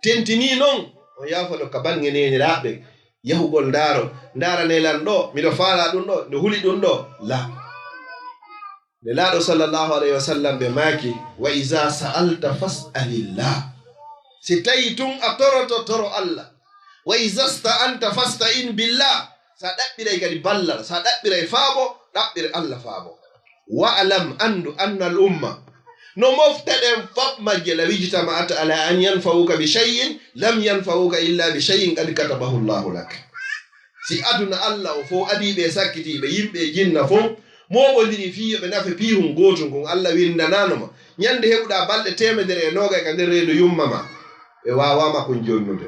tentini noon on yafoɗo ka bange neniraɓe yahugol ndaara nelan ɗo miɗo faala ɗum ɗo nde huli ɗum ɗo la nde laaɗo sallllahu alayhi wa sallam ɓe maaki wa iza sa'alta fas'alillah si tawi tun a toro Allah wa iza sta'anta fasta'in billah sa ɗaɓɓiray kadi ballal sa ɗaɓɓiray faabo ɗaɓɓire Allah faabo wa alam andu anna al umma no moftaɗen fab majje la wijitama ata ala an yanfawuka bi shay'in lam yanfawuka illa bi shay'in qad katabahu Allahu lak si aduna Allah o fo adiɓe sakkitiɓe yimɓe jinna fo moɓodiri fiyoɓe nafe pihum gotum kon Allah windananoma ñande heɓuɗa balɗe 120 ka nder reedu yumma ma ɓe wawama kon jonnude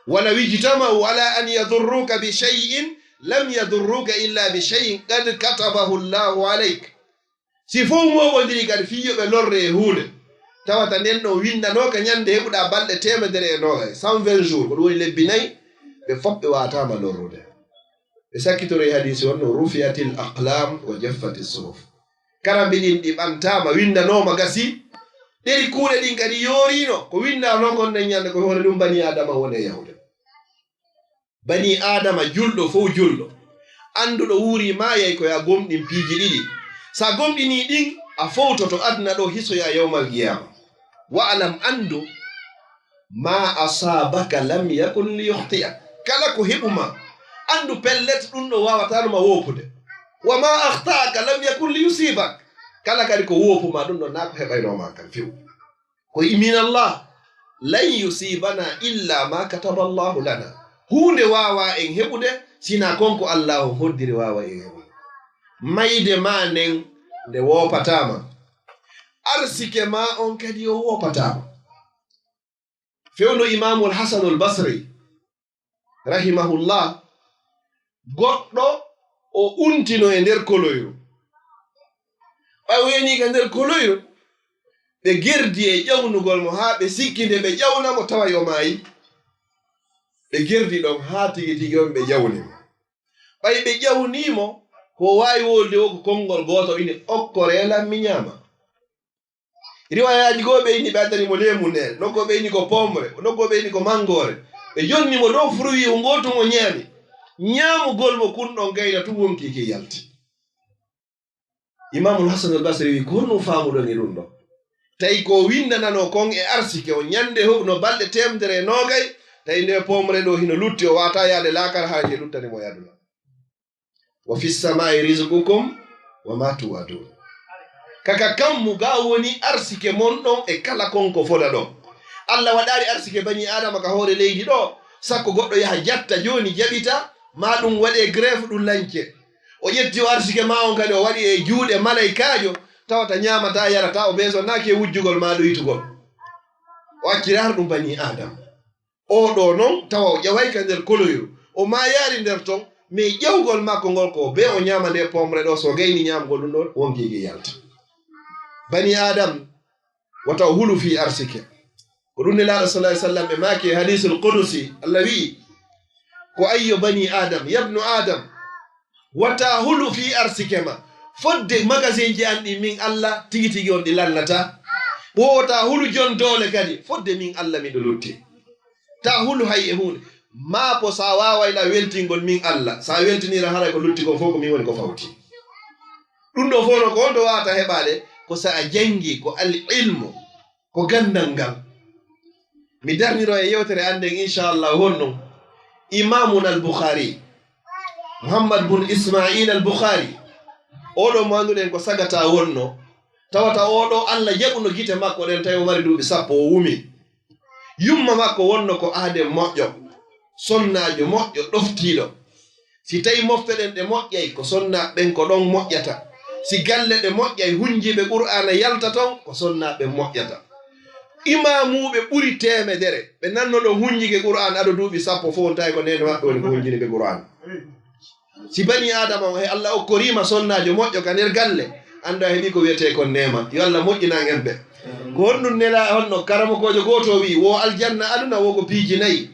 wala wijitamahu ala an yadurruka bi shay'in lam yadurruka illa bi shay'in qad katabahu Allahu alayk si fof moɓodiri kadi fiyoɓe lorre e hunde tawata nden ɗo windanoka ñande heɓuɗa balɗe 120 120 jours ko ɗum woni lebbi 4 ɓe fof ɓe watama lorrude ɓe sakkitore hadisi wonno rufiyatil aqlam wa jaffati suhuf karamɓe ɗin ɗi ɓantama windanoma gasi ɗeri kuuɗe ɗin kadi yorino ko windano kon nden ñande ko hoore ɗum bani adama woni e yahude bani adama julɗo fof julɗo anduɗo wuuri mayay koya gomɗin piiji ɗiɗi sa gomɗini ɗin a fowtoto adna ɗo hisoya yawmal qiyama wa alam andu ma asabaka lam yakun li yuhtiya kala ko heɓuma andu pellet ɗum ɗo wawatanoma wopude wa ma akhtaka lam yakun li yusibak kala kadi ko wopuma ɗum ɗo na ko heɓaynoma kan few ko min Allah lan yusibana illa ma kataba Allahu lana hunde wawa en heɓude sina konko Allah hoddiri wawa en heɓude mayde ma nden nde wopatama arsike ma on kadi o wopatama fewno imamul hasanul basri rahimahullah goɗɗo o untino e nder koloyru ɓaweni ka nder koloyru ɓe gerdi e ƴawnugol mo haa ɓe sikkinde ɓe ƴawnamo tawa yo maayi ɓe gerdi ɗon haa tigi on ɓe ƴawnimo ɓay ɓe ƴawnimo ko wawi wolde o ko konngol gooto ine okkorelan mi ñaama riwayaji goo ɓe ini ɓe addanimo lemu nel nokko ɓe ini ko pomre nokko ɓe ini ko mangore ɓe jonnimo dow fruit o gootum o ñaami ñaamugol mo kunɗon gayna tum wonki ke yalti imamul hasan al basri wi ko honno faamuɗon e ɗum ɗo tawi ko windanano kon e arsike o ñande hoɓ no balɗe 120 tawi nde pomre ɗo hino lutti o wata yaade laakar haa je luttanimo yaduna wa fi samai rizqukum wa ma tuwadun kaka kammu ga woni arsike mon ɗon e kala konko foda ɗon Allah waɗari arsike bani adama ka hoore leydi ɗo sakko goɗɗo yaha jatta joni jaɓita ma ɗum waɗe greffe ɗum lanke o ƴetti o arsike ma on kadi o waɗi e juuɗe malaikajo tawata ñamata yarata o ɓeesonnaki e wujjugol ma ɗoytugol o accirata ɗum bani adam oɗo noon tawa o ƴaway ka nder koloyru o ma yaari nder ton mais ƴewgol makko ngol ko be o ñama nde pomre ɗo so gayni ñamgol ɗum ɗon wonkiki yalta bani adam wata hulu fi arsike ko ɗum nelaɗo sallah ai sallam ɓe maki hadisul qudusi allah wi ko ayyo bani adam yabnu adam wata hulu fi arsike ma fodde magasin ji an ɗi min allah tigi tigi on ɗi lallata ɓowota hulu jon dole kadi fodde min allah miɗo lutti ta hulu hay e hunde maapo sa wawayla weltingol min allah sa weltinira haray ko lutti ko fof ko min woni ko fawti ɗum ɗo fof no ko honto wawata heɓade ko sa a jangi ko al ilmu ko gandal ngal mi darniro e yewtere anden inchallah honnon imamun al bukhari muhammad bun ismail al bukhari oɗo mo anduɗen ko sagata wonno tawata oɗo allah jaɓuno gite makko ɗen tawi o mari duuɓi 10 o wumi yumma makko wonno ko aade moƴƴo sonnajo moƴƴo ɗoftiɗo si tawi mofte ɗen ɗe moƴƴay ko sonna ɓen ko ɗon moƴƴata si galle ɗe moƴƴay hunjiɓe qur'ana yalta ton ko sonnaɓe moƴƴata imamuɓe ɓuri temedere ɓe nanno ɗon hunjike qur'an aɗo duuɓi 10 fof on tawi ko nene maɓɓe woni ko hunjini ɓe qur'an si bani adama o he allah okkorima sonnajo moƴƴo ka nder galle anda heeɓi ko wiyete kon nema yo allah moƴƴinagen ɓe ko honɗum nela honno karamokojo goto wi wo aljanna aduna wo ko piiji nayyi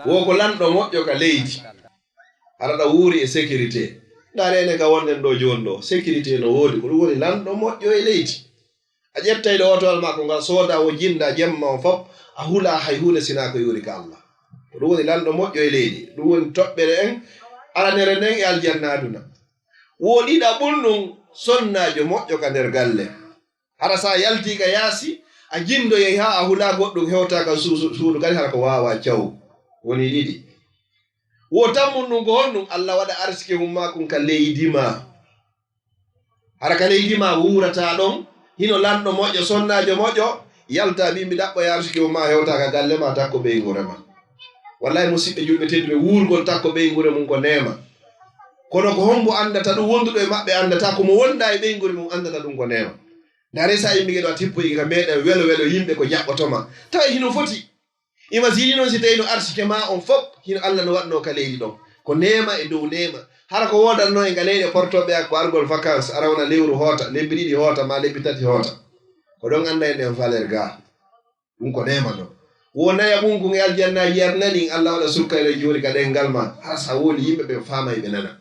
wo ko lanɗo moƴƴo ka leydi araɗa wuuri e sécurité ɗarene ka wonnen ɗo joni ɗo sécurité no woodi ko ɗum woni lanɗo moƴƴo e leydi a ƴettayɗo otowal makko ngal sooda o jinda jemma o fof a hula hay hunde sina ko yuri ka allah ko ɗum woni lanɗo moƴƴo e leydi ɗum woni toɓɓere en aranere nden e aljanna aduna woɗiɗa ɓurɗum sonnajo moƴƴo ka nder galle hara sa yalti ka yaasi a jindoyey ha a hula goɗɗum hewtaka suudu kadi hara ko wawa caw woni ɗiɗi wo tammum ɗum ko honɗum allah waɗa arsike mum makum ka leydi ma hara ka leydi ma wurata ɗon hino lanɗo moƴƴo sonnajo moƴƴo yalta mbi mi ɗaɓɓoye arsike mum ma hewtaka galle ma takko ɓeygure ma wallahi musidɓe julɓe tedduɓe wurgol takko ɓeygure mum ko nema kono ko hombo andata ɗum wonduɗo e maɓɓe andata komo wonda e ɓeygure mum andata ɗum ko nema ndare sa yimɓe ɗo a tippoyi ka meɗen welo welo yimɓe ko jaɓɓotoma tawa hino foti imagine noon si tawi no arsike ma on fof hino allah no waɗno ka leydi ɗon ko nema e dow nema hara ko wodanno e nga leyɗe portoɓe ak ko argol vacance arawna lewru hoota lebbi ɗiɗi hoota ma lebbi tati hoota ko ɗon anda en valeur ga ɗum ko nema ɗon wonaya ɓunku e aljannaji yarnani allah waɗa sukkayre joni ka ɗengal ma ha sa woli yimɓe ɓe faama ɓe nana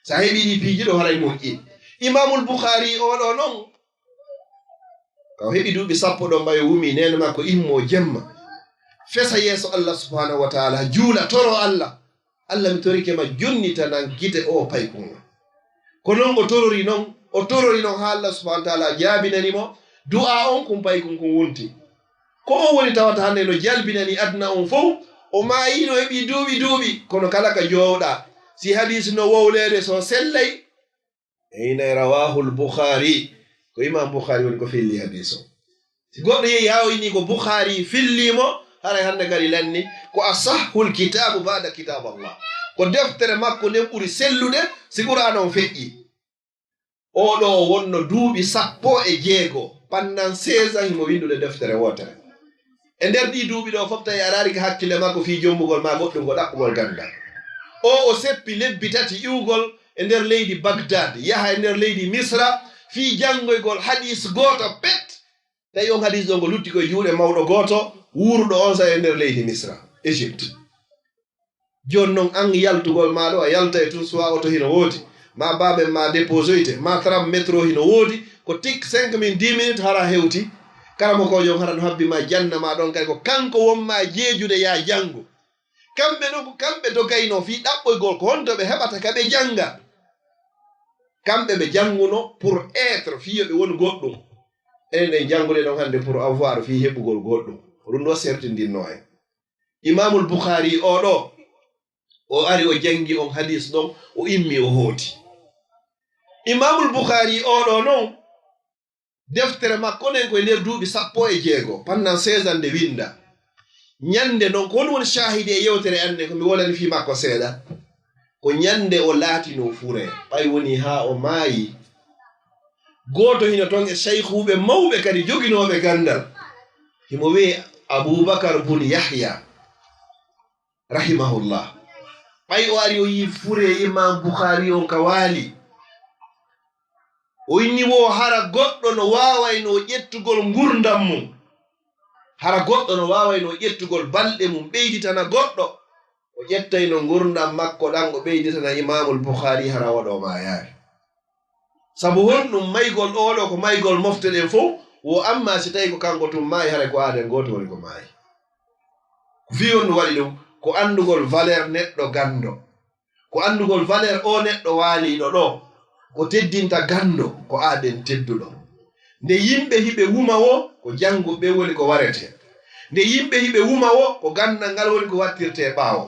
sa heeɓi ɗi piiji ɗo haray moƴƴi imamul boukhari oɗo noon kaw heɓi duuɓi 10 ɗo mbayo wumi nene makko immo jemma fesa yeeso allah subhanahu wa taala juula toro allah allah mi torike ma jonnitanan gite o paykunga ko noon o torori noon ha allah subhanahu wa taala jaabinanimo du'a on kum paykun kum wonti ko on woni tawata hande no jalbinani aduna on fof o maayino heɓi duuɓi kono kala ka jowɗa si hadis no wowlede so sellay eyna rawahul boukhari ko imam boukhari woni ko filli hadis o si goɗɗo yehi ha o ini ko boukhari fillimo haray hande gari lanni ko asahhul kitabu bada kitab allah ko deftere makko nden ɓuri sellude si qur'ana on feƴƴi oɗo wonno duuɓi 16 pandan 16 ans himo windude deftere wotere e nder ɗi duuɓi ɗo fof tawi arari ko hakkille makko fi jombugol ma goɗɗum ko ɗaɓɓugol gandal o seppi lebbi 3 iwgol e nder leydi bagdad yaha e nder leydi misra fi jangoygol hadis goto pet tawi on hadis ɗo ngo lutti koye juuɗe mawɗo goto wuruɗo on sa e nder leydi misra égypte joni noon an yaltugol maɗo a yalta e tun suwa oto hino woodi ma baben ma déposoyte ma tram métro hino woodi ko tik 5 min 10 minutes hara hewti karamo ko jon hara no habbi ma janna ma ɗon kadi ko kanko wonma jeejude ya janngo kamɓe noon ko kamɓe dogayno fi ɗaɓɓoygol ko honto ɓe heɓata ka ɓe jannga kamɓe ɓe jannguno pour être fiyoɓe woni goɗɗum enen en janngude ɗon hannde pour avoir fi heɓugol goɗɗum ɗum ɗo sertindinno en imamul boukhari oɗo o ari o jangi on hadis ɗon o immi o hooti imamul boukhari oɗo noon deftere makko nen koye nder duuɓi 16 pendant 16 ans nde winda ñande noon ko woni shahidi e yewtere ande ko mi wolani fi makko seeɗa ko nyande o laatino fure ɓay woni ha o maayi goto hino ton e cheikhuɓe mawɓe kadi joginoɓe gandal himo wi Abubakar bun Yahya rahimahullah ɓay o ari o yi fure Imam Bukhari on ka waali o inni wo hara goɗɗo no wawayno ƴettugol ngurdam mum hara goɗɗo no wawayno ƴettugol balɗe mum ɓeyditana goɗɗo o ƴettayno ngurdam makko ɗan o ɓeyditana Imamul Bukhari hara waɗo mayaari sabu honɗum maygol oɗo ko maygol mofte ɗen fof wo amma si tawi ko kanko tum maayi hara ko aaden goto woni ko maayi ko fi on ɗum waɗi ɗum ko andugol valeur neɗɗo gando ko andugol valeur o neɗɗo waaliɗo ɗo ko teddinta gando ko aaden tedduɗo nde yimɓe hiɓe wuma wo ko janguɓe woni ko warete nde yimɓe hiɓe wuma wo ko gandal ngal woni ko wattirte ɓaawo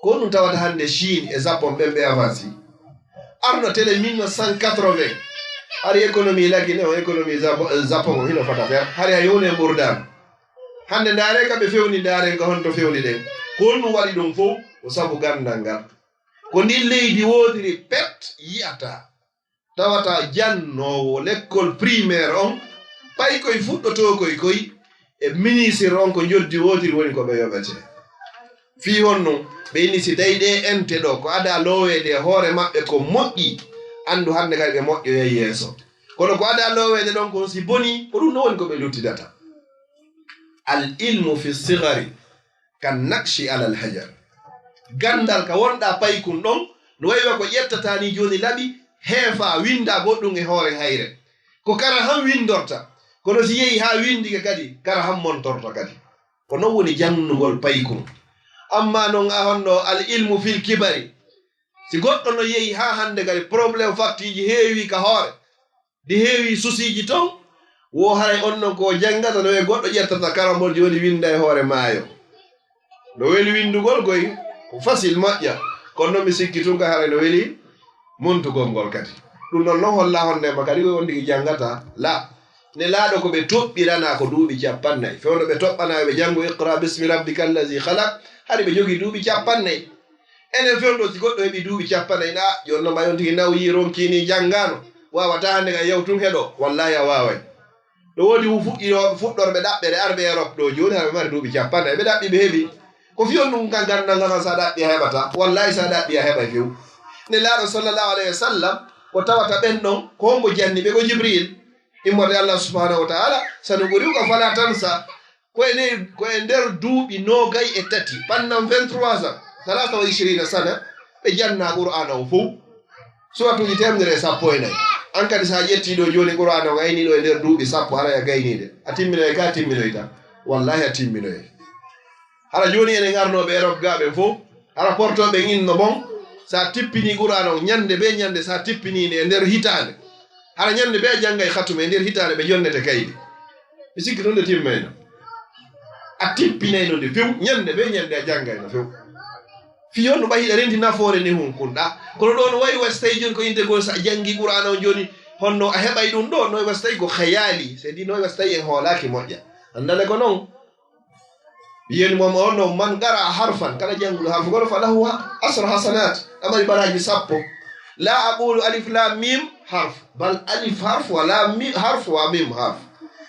ko ɗum tawata hande Chine e Japon ɓen ɓe avanci arno télé 1980 hari économie lagine o économie Japon o hino fata fer hari a yowne ɓurdam hande ndaare kamɓe fewni ndaare ka honto fewni ɗen ko ɗum waɗi ɗum fof ko sabu gandal ngal ko ndin leydi wodiri pet yiyata tawata jannowo l'école primaire on ɓay koye fuɗɗoto koy e ministre on ko joddi wodiri woni ko ɓe yoɓete fi honno ɓe inni si tawi ɗe ente ɗo ko ada lowede e hoore maɓɓe ko moƴƴi andu hande kadi ɓe moƴƴoye yeeso kono ko ada lowede ɗon kon si boni ko ɗum no woni ko ɓe luttidata al ilmu fi sigari kan nakshi ala al hajar gandal ka wonɗa paykun ɗon no wayiwa ko ƴettatani joni laaɓi heefa winda goɗɗum e hoore hayre ko kara han windorta kono si yehi ha windike kadi kara han montorta kadi ko non woni jannugol paykun amma noon a honno al ilmu fil kibari si goɗɗo no yehi ha hande kadi probléme faktiji heewi ka hoore di heewi susiji ton wo haray on non ko janngata no we goɗɗo ƴettata karamol joni winda e hoore maayo no weli windugol koy ko facile moƴƴa kono noon mi sikki tun ka haray no weli montugol ngol kadi ɗum noon noon holla hondema kadi koy wondiki janngata la ne laaɗo ko ɓe toɓɓirana ko duuɓi 40 fewno ɓe toɓɓana ɓe janngo iqra bismi rabbika allazi halak hari ɓe jogii duuɓi 40 enen fewɗo si goɗɗo heɓi duuɓi 40 jonno ma yon tigi nawyi ronkini janngano wawata hande ka yewtun heɗo wallahi a waway ɗo woodi fuɗɗorɓe ɗaɓɓere arɓe Europe ɗo joni haɓe mari duuɓi 40 ɓe ɗaɓɓi ɓe heeɓi ko fiyon ɗum ka gandal ngama sa ɗaɓɓi a heɓata wallahi sa ɗaɓɓi a heɓa few ne laaɗo sallallahu alayhi wa sallam ko tawata ɓen ɗon ko hombo janni ɓe ko Jibril immorde Allah subhanahu wa ta'ala sanu ɓuri ko fala tan sa ko e nder duuɓi 23 ɓannan 23 ans 23 sana ɓe janna Qur'ana o fof suratuji 114 an kadi sa ƴettiɗo joni Qur'ana o gayniɗo e nder duuɓi 10 hara ya gaynide a timminoye ka timminoyta wallahi a timminoye hara joni enen garnoɓe Europe gaɓe fof hara portoɓe inno bon sa tippini Qur'ana o ñande be ñande sa tippinide e nder hitande hara ñande be janggay khatume e nder hitande ɓe jonnete kaydi mi sikki toon nde timmayno a tippinayno nde few ñande be ñande a janggayno few fiyon no ɓahiɗa renti nafoore ni hunkunɗa kono ɗo no wayi wasi tawi joni ko inde gol sa janggi Qur'ana o joni honno a heɓay ɗum ɗo no wasi tawi ko khayali sedi no wasi tawi en hoolaki moƴƴa andane ko noon yeni mom onno man gara harfan kala jannguɗo harfu goto falahu asra hasanat amari baraji 10 la aqulu alif lam mim harf bal alif harf wala mim harf wa mim harf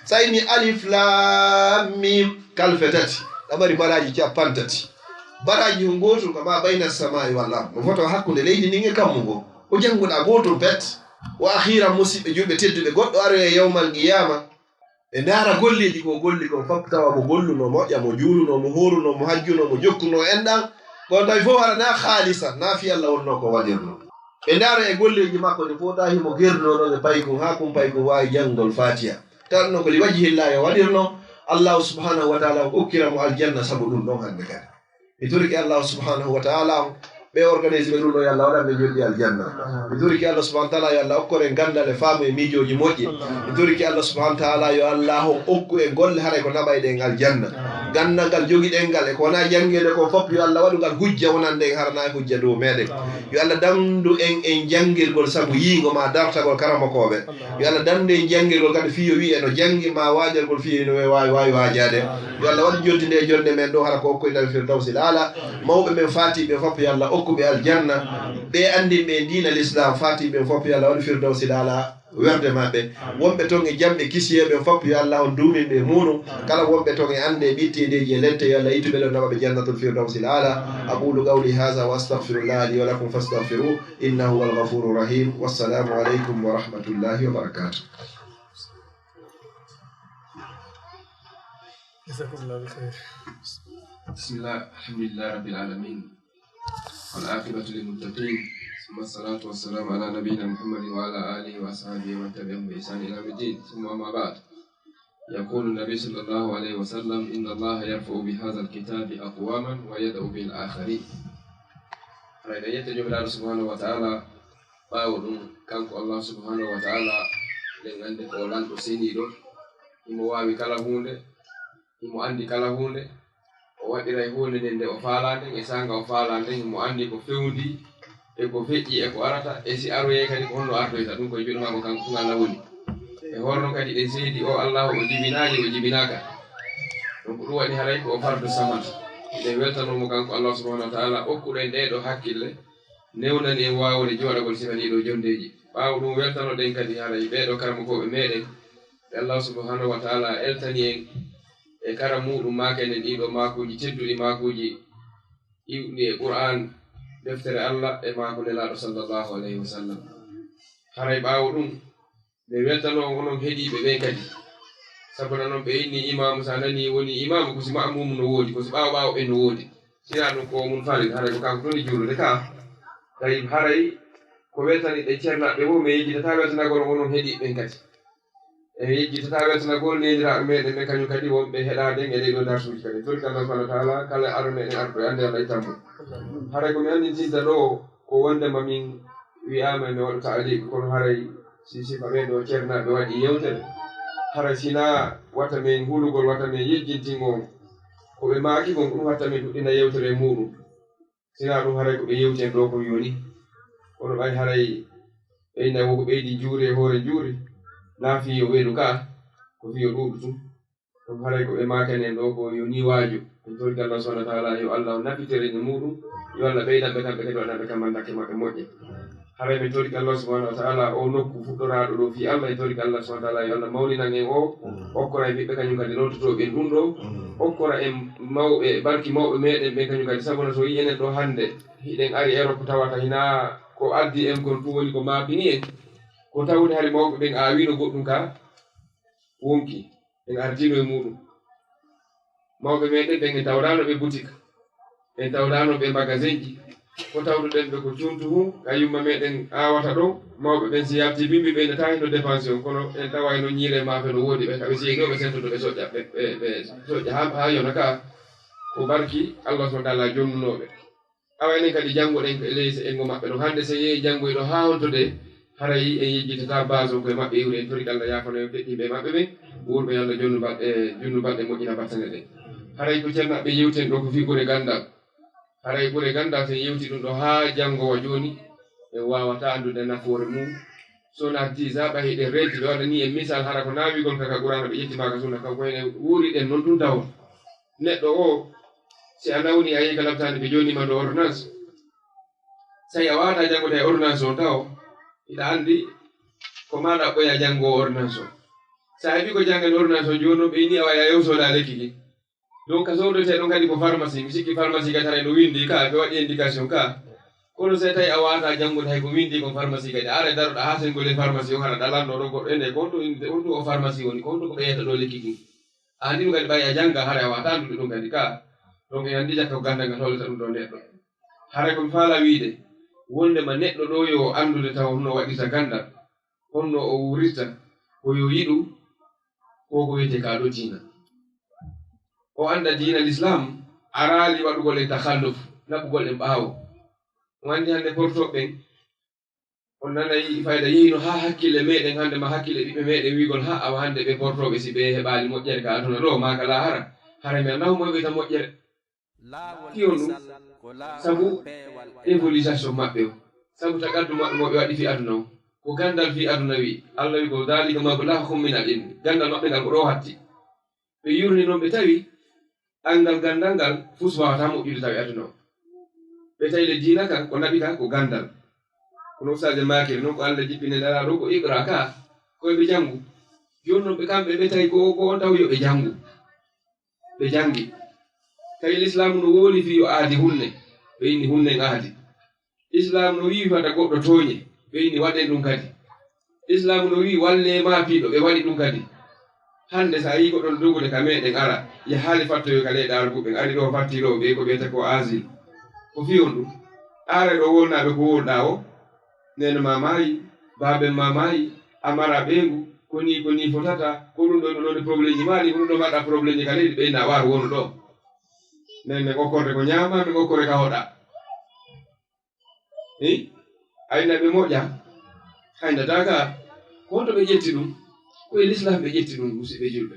sayni alif lam mim kalfetati amari baraji 50 baraji hun goto kama bayna samai wal ard mo foto hakkunde leydi ninge kammugo o janguɗa goto bet wa akhira musiɓe juɓe tedduɓe goɗɗo are e yawmal qiyama e ndaara golleji ko golli ko fop tawa mo golluno moƴƴa mo juuluno mo horuno mo hajjuno mo jokkuno enɗan gon tawi fof hara na haalisa na fi Allah wonno ko waɗirno ɓe ndaara e golleji makko ɗe fof tawi mo gernoɗon e paykum ha kum paykum wawi janngol fatiha tanno ko li wajhillahi waɗirno allahu subhanahu wa taala okkira mo aljanna sabu ɗum ɗon hande kadi mi turiki Allah subhanahu wa ta'ala ɓe organise ɓe ɗum ɗo yo Allah waɗanɓe joɗɗi aljanna mi turiki Allah subhanahu wa ta'ala yo Allah okkore gandal e faamu e miijoji moƴƴi mi turiki Allah subhanahu wa ta'ala yo Allah okku e golle haray ko naɓayɗen aljanna gandal ngal jogiɗen ngal e ko wona janngede ko fof yo Allah waɗu ngal hujja wonande en harana hujja dow meɗen yo Allah dandu en janngirgol sabu yiingo ma dartagol karamakoɓe yo Allah dandu en janngirgol kadi fiyo wi eno jangi ma wajargol fiyo no wawi wajade yo Allah waɗu joddinde e jonde men ɗo hara ko okkoyɗal firdawsil ala mawɓe men fatiɓe fof yo Allah okkuɓe aljanna ɓe andinɓe dina l'islam fatiɓe fof yo Allah waɗi firdawsi ala werde maɓɓe wonɓe ton e jamɓe kisiyeɓe fof yo Allah on duumin ɓe muɗum kala wonɓe ton e ande ɓittedeji e lette yo Allah yituɓe ɗo nawaɓe jannatul firdawsi ala aqulu qawli hadha wa astaghfirullah li wa lakum fastaghfiruh innahu huwal ghafurur rahim wassalamu aleykum wa rahmatullahi wa barakatuh. جزاكم الله بخير. بسم الله الحمد لله رب العالمين والعاقبة للمتقين ثم الصلاة والسلام على نبينا محمد وعلى آله وأصحابه ومن تبعهم بإحسان إلى يوم الدين ثم أما بعد يقول النبي صلى الله عليه وسلم إن الله يرفع بهذا الكتاب أقواما ويدعو به الآخرين. فإذا يتجب الله سبحانه وتعالى باودون كانك الله سبحانه وتعالى لن عندك أولان تسينيدو إمو واوي كلا هونde imo andi kala hunde o waɗira hunde nde o faalande e sanga o faalande imo andi ko fewndi e ko feƴƴi e ko arata e si aroye kadi ko honno artoyta ɗum koye juɗomako kanko fu Allah woni e horno kadi ɗe seedi o Allah o jibinaji o jibinaka donc ɗum waɗi haray ko o fardu samat ɗe weltanomo kanko Allah subhanahu wa ta'ala okkuɗen ɗeɗo hakkille newnani en wawde joɗagol sifaniɗo jondeji ɓawo ɗum weltanoɗen kadi haray ɓeɗo karmakoɓe meɗen Allah subhanahu wa ta'ala eltani en e kara muɗum makenen ɗiɗo makuji tedduɗi makuji iwɗi e qur'an deftere Allah e mako nelaɗo sallallahu alayhi wa sallam haray ɓawo ɗum ɓe weltano onon heeɗiɓe ɓe kadi sabuna noon ɓe inni imamu sa nani woni imamu ko si ma'mum no woodi ko si ɓawo ɓe no woodi sina ɗum ko mum falit haray ko kanko toni juulude ka tawi haray ko weltani ɗe ceernaɓe wo mi yejjitata weltanagol onon heeɗiɓe kadi e yejjitata weltanagol neniraɓe meɗen ɓe kañum kadi wonɓe heɗaden e ɗeɗo darsuji kadi tori Allah subhanahu wa ta'ala kala aro meɗen arɗo e ande Allah e tammo haray komi andintinta ɗo ko wondema min wiyama mi waɗa ta'liq kono haray si sifa ɓeɗo ceernaɓe waɗi yewtere haray sina wata min hulugol wata min yejjintingo koɓe maaki gon ɗum watta min ɗuɗɗina yewtere muɗum sina ɗum haray koɓe yewten ɗo ko yoni kono ɓay haray ɓeyna wo ko ɓeydi juure hoore juure na fiyo weeɗu ka ko fiyo ɗuɗu tum ɗum haray ko ɓe makenen ɗo ko yo ni waaju en tori Allah subhanahu wa ta'ala yo Allah nafitere e muɗum yo Allah ɓeydanɓe kamɓe kadi waɗanɓe kam mandake maɓɓe moƴƴe haray min tori Allah subhanahu wa ta'ala o nokku fuɗɗoraɗo ɗo fi Allah en tori Allah subhanahu wa ta'ala yo Allah mawninan en o okkora e ɓiɓɓe kañum kadi nottotoɓe ɗum ɗo okkora en mawɓe barki mawɓe meɗen ɓe kañum kadi sabuna so yi enen ɗo hande hiɗen ari Europe tawata hina ko addi en kon fu woni ko mabini en ko tawde hade mawɓe ɓen awino goɗɗum ka wonki en ardino e muɗum mawɓe meɗen ɓen en tawdano ɓe boutique en tawdano ɓe magasin ji ko tawduɗen ɓe ko cuntu hu kayumma meɗen awata ɗo mawɓe ɓen si yalti bimbi ɓeynata heno dépension kono en tawayno ñiire mafe no woodi ɓe kaɓe seynoɓe sentoto ɓe soƴƴa ɓe soƴƴa ha yona ka ko barki Allah subhanahu wa ta'ala jonnunoɓe awaynen kadi janngoɗen leyse engo maɓɓe ɗo hande so yeehi janngoyɗo ha hontode haray en yejjitata base o koye maɓɓe iwre en tori Allah yafano e feƴƴiɓe maɓɓe ɓen wurɓe yo Allah junnu balɗe moƴƴina battane ɗen haray ko ceernaɓe yewten ɗo ko fi ɓure gandal haray ɓure gandal so yewti ɗum ɗo ha janngowa joni en wawata andude nafoore mum so narti sa ɓayi ɗen renti ɓe waɗa ni en misal hara ko nawigol kaka qur'ana ɓe ƴettimaka sunna kanko hene wuuri ɗen noon ɗum tawa neɗɗo o si a nawni a yehi ka labtade ɓe jonima ndo ordonnance sayi a wawata janngude e ordonnance o taw ina andi ko maɗa ɓoya janngo ordonnance o sa heɓi ko janggani ordonnance o joni ɓe ni a waɗa yewsoɗa lekki ki donc sowdote ɗon kadi ko pharmacie mi sikki pharmacie kadi hara no windi ka ɓe waɗi indication ka kono so tawi a wawata janngude hay ko windi kon pharmacie kadi ara daroɗa ha sengol e pharmacie o hara ɗalanno ɗo goɗɗo ene ko honto o pharmacie woni ko honto ko ɓeyata ɗo lekki ki a andi ɗum kadi ɓayi a jangga hara a wawata andude ɗum kadi ka donc en andi jakka ko ganda nga tolata ɗum ɗo neɗɗo hara komi faala wiide wondema neɗɗo ɗo yo andude taw honno waɗirta gandal honno o wurirta ko yo yiɗu ko ko wiyete ka ɗo diina o anda diina l'islam araali waɗugol en takhalluf naɓugol en ɓaawo o andi hande portoɓɓen on nanayi fayda yehino ha hakkille meɗen hande ma hakkille ɓiɓɓe meɗen wigol ha awa hande ɓe portoɓe si ɓe heɓali moƴƴere ka aduna ɗo ma kala hara hara mi annawmo wiyta moƴƴere kiyon ɗum sabu évolution maɓɓe o sabu tagaddu maɓɓe moɓe waɗi fi aduna o ko gandal fi aduna wi Allah wi ko dalika mablaghuhum min al ilmi gandal maɓɓe ngal ko ɗo hatti ɓe yurni noon ɓe tawi angal gandal ngal fus wawata moƴƴude tawi aduna o ɓe tawi diina kan ko naɓi kan ko gandal kono usaje makiri noon ko Allah jippine dara ɗo ko iqra ka koye ɓe janngu joni noon ɓe kamɓe ɓe tawi ko on taw yo ɓe janngu ɓe jangi tawi l'islam no woli fi yo aadi hunne ɓe inni hunnen aadi islam no wi fata goɗɗo tooñe ɓe inni waɗen ɗum kadi islam no wi walle maapiiɗo ɓe waɗi ɗum kadi hande sa yi goɗɗon dogude ka meɗen ara ya haali fattoyo ka leyɗaal ɓuɓɓen ari ɗo fattiɗo ɓe ko wiyete ko asile ko fiyon ɗum are ɗo wonnaɓe ko wonɗa o nene ma maayi baaben ma maayi amara ɓeengu koni fotata ko ɗum ɗo ɗone probléme ji maɗi ɗum ɗo mbaɗa probléme ji ka leydi ɓeyna waaru wonu ɗo nden min okkorde ko ñaama min okkore ka hoɗa aynaɓe moƴƴa haynata ka konto ɓe ƴetti ɗum koye l'islam ɓe ƴetti ɗum musidɓe julɓe